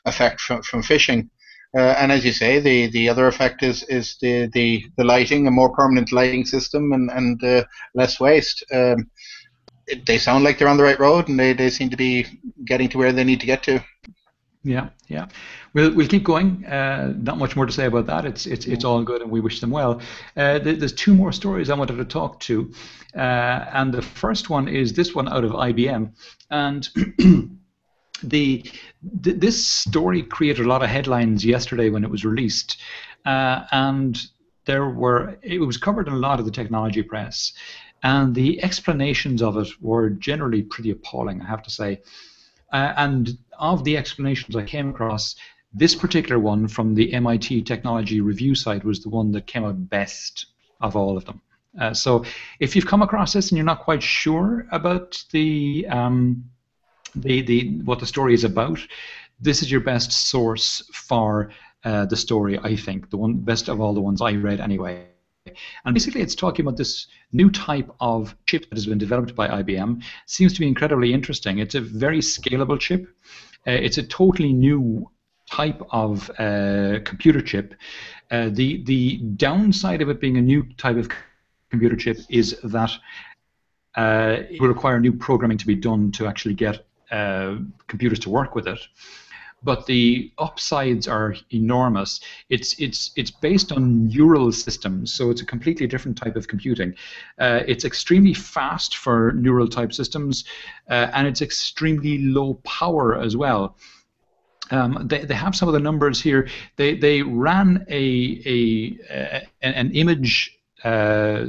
effect from fishing. And as you say, the other effect is the lighting, a more permanent lighting system, and less waste. they sound like they're on the right road, and they seem to be getting to where they need to get to. Yeah, yeah. We'll keep going. Not much more to say about that. It's all good, and we wish them well. There's two more stories I wanted to talk to, and the first one is this one out of IBM, and this story created a lot of headlines yesterday when it was released, and it was covered in a lot of the technology press, and the explanations of it were generally pretty appalling, I have to say. And of the explanations I came across, this particular one from the MIT Technology Review site was the one that came out best of all of them. So if you've come across this and you're not quite sure about what the story is about, this is your best source for the story, I think. The one best of all the ones I read anyway. And basically it's talking about this new type of chip that has been developed by IBM. Seems to be incredibly interesting. It's a very scalable chip. It's a totally new type of computer chip. The downside of it being a new type of computer chip is that it will require new programming to be done to actually get computers to work with it. But the upsides are enormous. It's based on neural systems, so it's a completely different type of computing. It's extremely fast for neural type systems, and it's extremely low power as well. They have some of the numbers here. They ran an image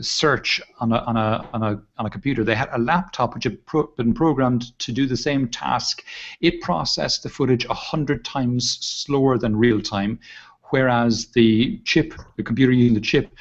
search on a computer. They had a laptop which had been programmed to do the same task. It processed the footage 100 times slower than real time, whereas the computer using the chip,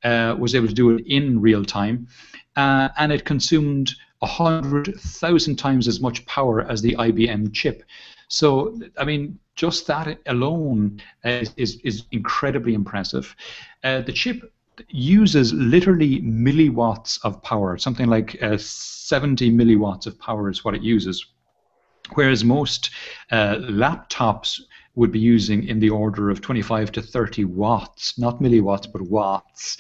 was able to do it in real time, and it consumed 100,000 times as much power as the IBM chip. So, I mean, just that alone is incredibly impressive. The chip uses literally milliwatts of power, something like 70 milliwatts of power is what it uses, whereas most laptops would be using in the order of 25 to 30 watts, not milliwatts, but watts.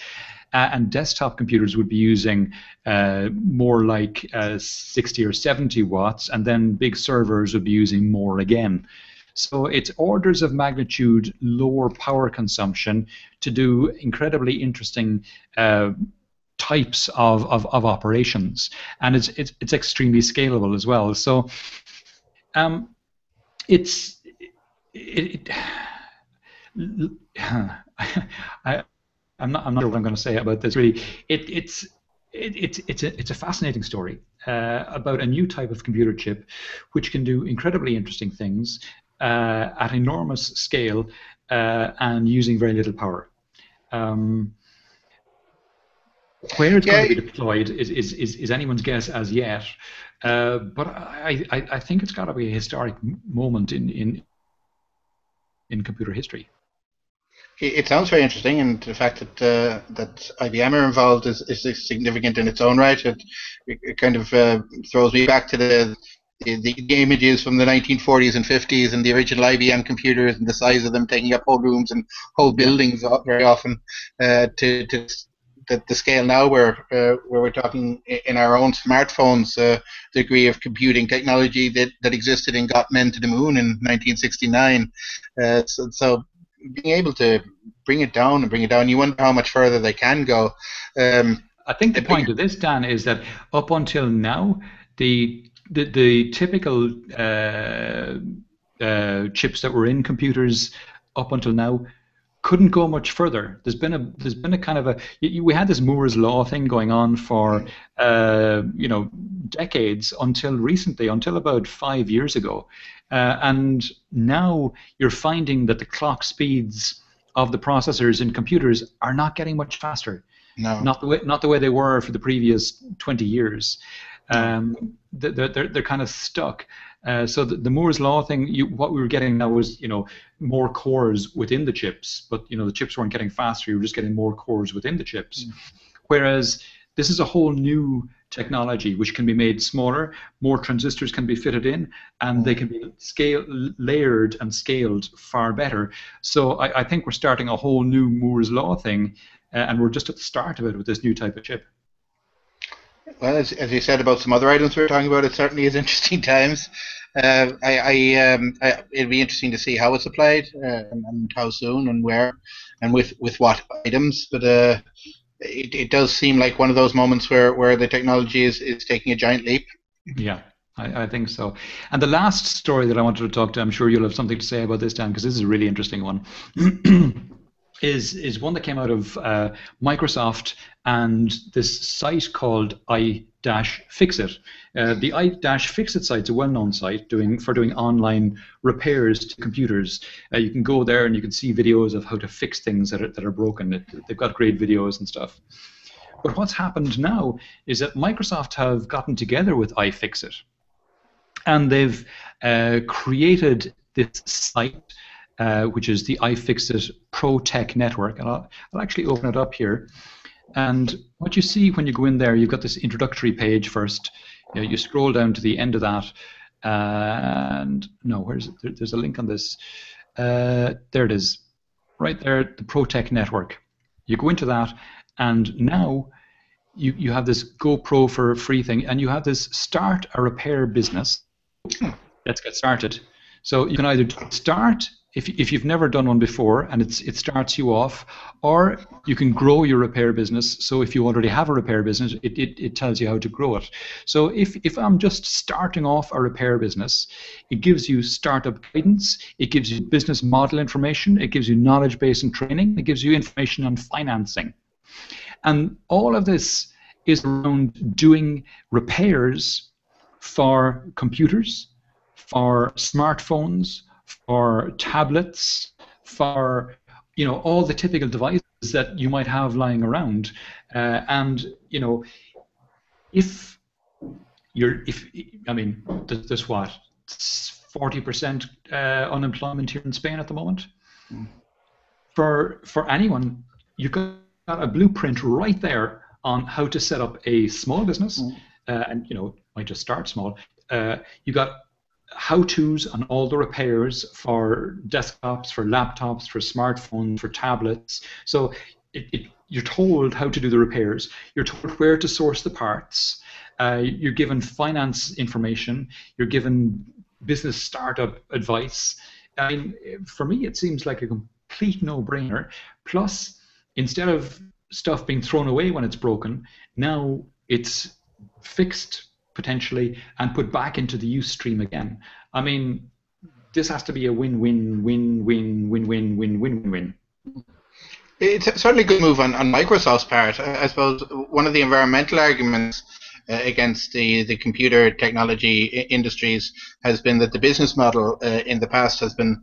And desktop computers would be using more like 60 or 70 watts, and then big servers would be using more again. So it's orders of magnitude lower power consumption to do incredibly interesting types of operations, and it's extremely scalable as well. So I'm not sure what I'm going to say about this. Really, it's a fascinating story about a new type of computer chip which can do incredibly interesting things at enormous scale and using very little power. Where it's going to be deployed is anyone's guess as yet, but I think it's got to be a historic moment in computer history. It sounds very interesting, and the fact that IBM are involved is significant in its own right. It kind of throws me back to the images from the 1940s and 50s and the original IBM computers and the size of them taking up whole rooms and whole buildings very often, to the scale now where we're talking in our own smartphones, the degree of computing technology that existed and got men to the moon in 1969. So being able to bring it down, you wonder how much further they can go. I think the point of this, Dan, is that up until now, the typical chips that were in computers up until now couldn't go much further. There's been a kind of we had this Moore's law thing going on for decades until recently, until about 5 years ago. And now you're finding that the clock speeds of the processors in computers are not getting much faster. No. Not the way they were for the previous 20 years. They're kind of stuck. So the Moore's law thing, what we were getting now was more cores within the chips, but the chips weren't getting faster. You were just getting more cores within the chips. Whereas this is a whole new technology which can be made smaller, more transistors can be fitted in, and they can be layered and scaled far better. So I think we're starting a whole new Moore's law thing, and we're just at the start of it with this new type of chip. Well, as you said about some other items we were talking about, it certainly is interesting times. It'll be interesting to see how it's applied, and how soon and where, and with what items. But it does seem like one of those moments where the technology is taking a giant leap. Yeah, I think so. And the last story that I wanted to talk to, I'm sure you'll have something to say about this, Dan, because this is a really interesting one. is one that came out of Microsoft and this site called i-Fixit. The i-Fixit site is a well-known site for doing online repairs to computers. You can go there and you can see videos of how to fix things that are broken. They've got great videos and stuff. But what's happened now is that Microsoft have gotten together with iFixit, and they've created this site, which is the iFixit Pro Tech Network. And I'll actually open it up here. And what you see when you go in there, you've got this introductory page first. You scroll down to the end of that, and no, where's it? There's a link on this. There it is, right there, the Pro Tech Network. You go into that, and now you have this GoPro for free thing, and you have this start a repair business. Let's get started. So you can either start if you've never done one before and it starts you off, or you can grow your repair business. So if you already have a repair business, it tells you how to grow it. So if I'm just starting off a repair business, it gives you startup guidance, it gives you business model information, it gives you knowledge base and training, it gives you information on financing. And all of this is around doing repairs for computers, for smartphones, for tablets, for all the typical devices that you might have lying around. And if there's what, 40% unemployment here in Spain at the moment. For anyone, you've got a blueprint right there on how to set up a small business, and might just start small. You got how-tos on all the repairs for desktops, for laptops, for smartphones, for tablets. So you're told how to do the repairs. You're told where to source the parts. You're given finance information. You're given business startup advice. I mean, for me, it seems like a complete no-brainer. Plus, instead of stuff being thrown away when it's broken, now it's fixed potentially and put back into the use stream again. I mean, this has to be a win-win-win-win-win-win-win-win-win. It's certainly a good move on Microsoft's part. I suppose one of the environmental arguments against the computer technology industries has been that the business model in the past has been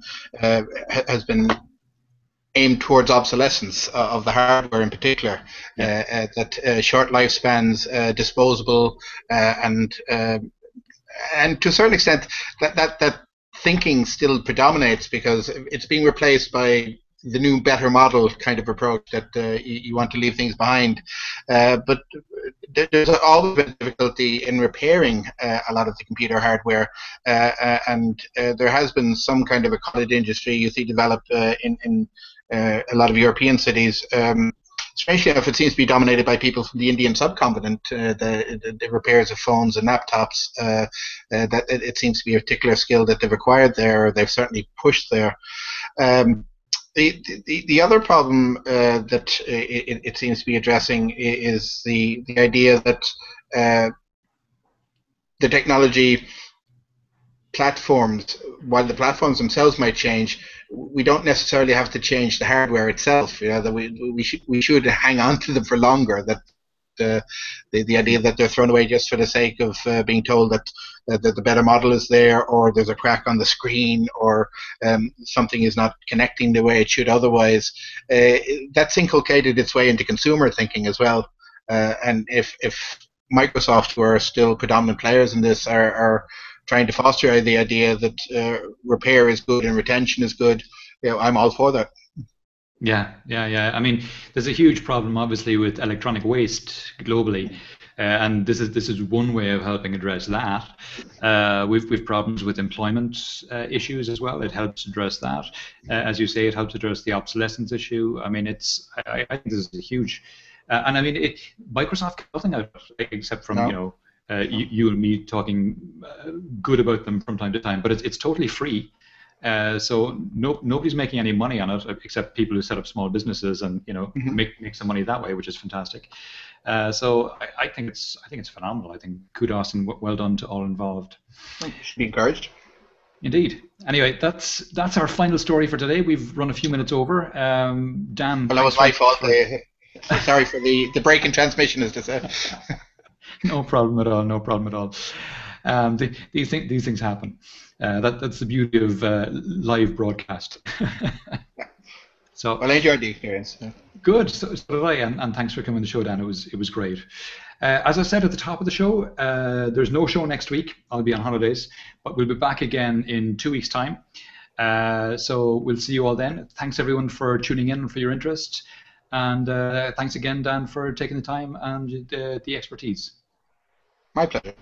aimed towards obsolescence of the hardware in particular, that short lifespans, disposable, and to a certain extent that thinking still predominates because it's being replaced by the new better model kind of approach that you want to leave things behind. But there's always been difficulty in repairing a lot of the computer hardware, and there has been some kind of a cottage industry you see developed in a lot of European cities. Strangely enough, it seems to be dominated by people from the Indian subcontinent. The repairs of phones and laptops, that it seems to be a particular skill that they've acquired there, or they've certainly pushed there. The other problem that it seems to be addressing is the idea that the technology platforms, while the platforms themselves might change, we don't necessarily have to change the hardware itself. That we should hang on to them for longer. That the idea that they're thrown away just for the sake of being told that the better model is there, or there's a crack on the screen, or something is not connecting the way it should otherwise, that's inculcated its way into consumer thinking as well. And if Microsoft, who are still predominant players in this, are trying to foster the idea that repair is good and retention is good, I'm all for that. Yeah. I mean, there's a huge problem, obviously, with electronic waste globally, and this is one way of helping address that. We've problems with employment issues as well. It helps address that. As you say, it helps address the obsolescence issue. I mean, I think this is a huge And I mean, Microsoft got nothing out of it except from No. you and me talking good about them from time to time. But it's totally free. So nobody's making any money on it except people who set up small businesses and Hmm. make some money that way, which is fantastic. So I think it's phenomenal. I think kudos and well done to all involved. You should be encouraged. Indeed. Anyway, that's our final story for today. We've run a few minutes over. Dan, Well, that thanks was very my much fault. for. Sorry for the break in transmission, as to say. No problem at all. No problem at all. These things happen. That's the beauty of live broadcast. So Well, I enjoyed the experience. Yeah. good. So did I. And thanks for coming on the show, Dan. It was great. As I said at the top of the show, there's no show next week. I'll be on holidays, but we'll be back again in 2 weeks' time. So we'll see you all then. Thanks everyone for tuning in and for your interest. And thanks again, Dan, for taking the time and the expertise. My pleasure.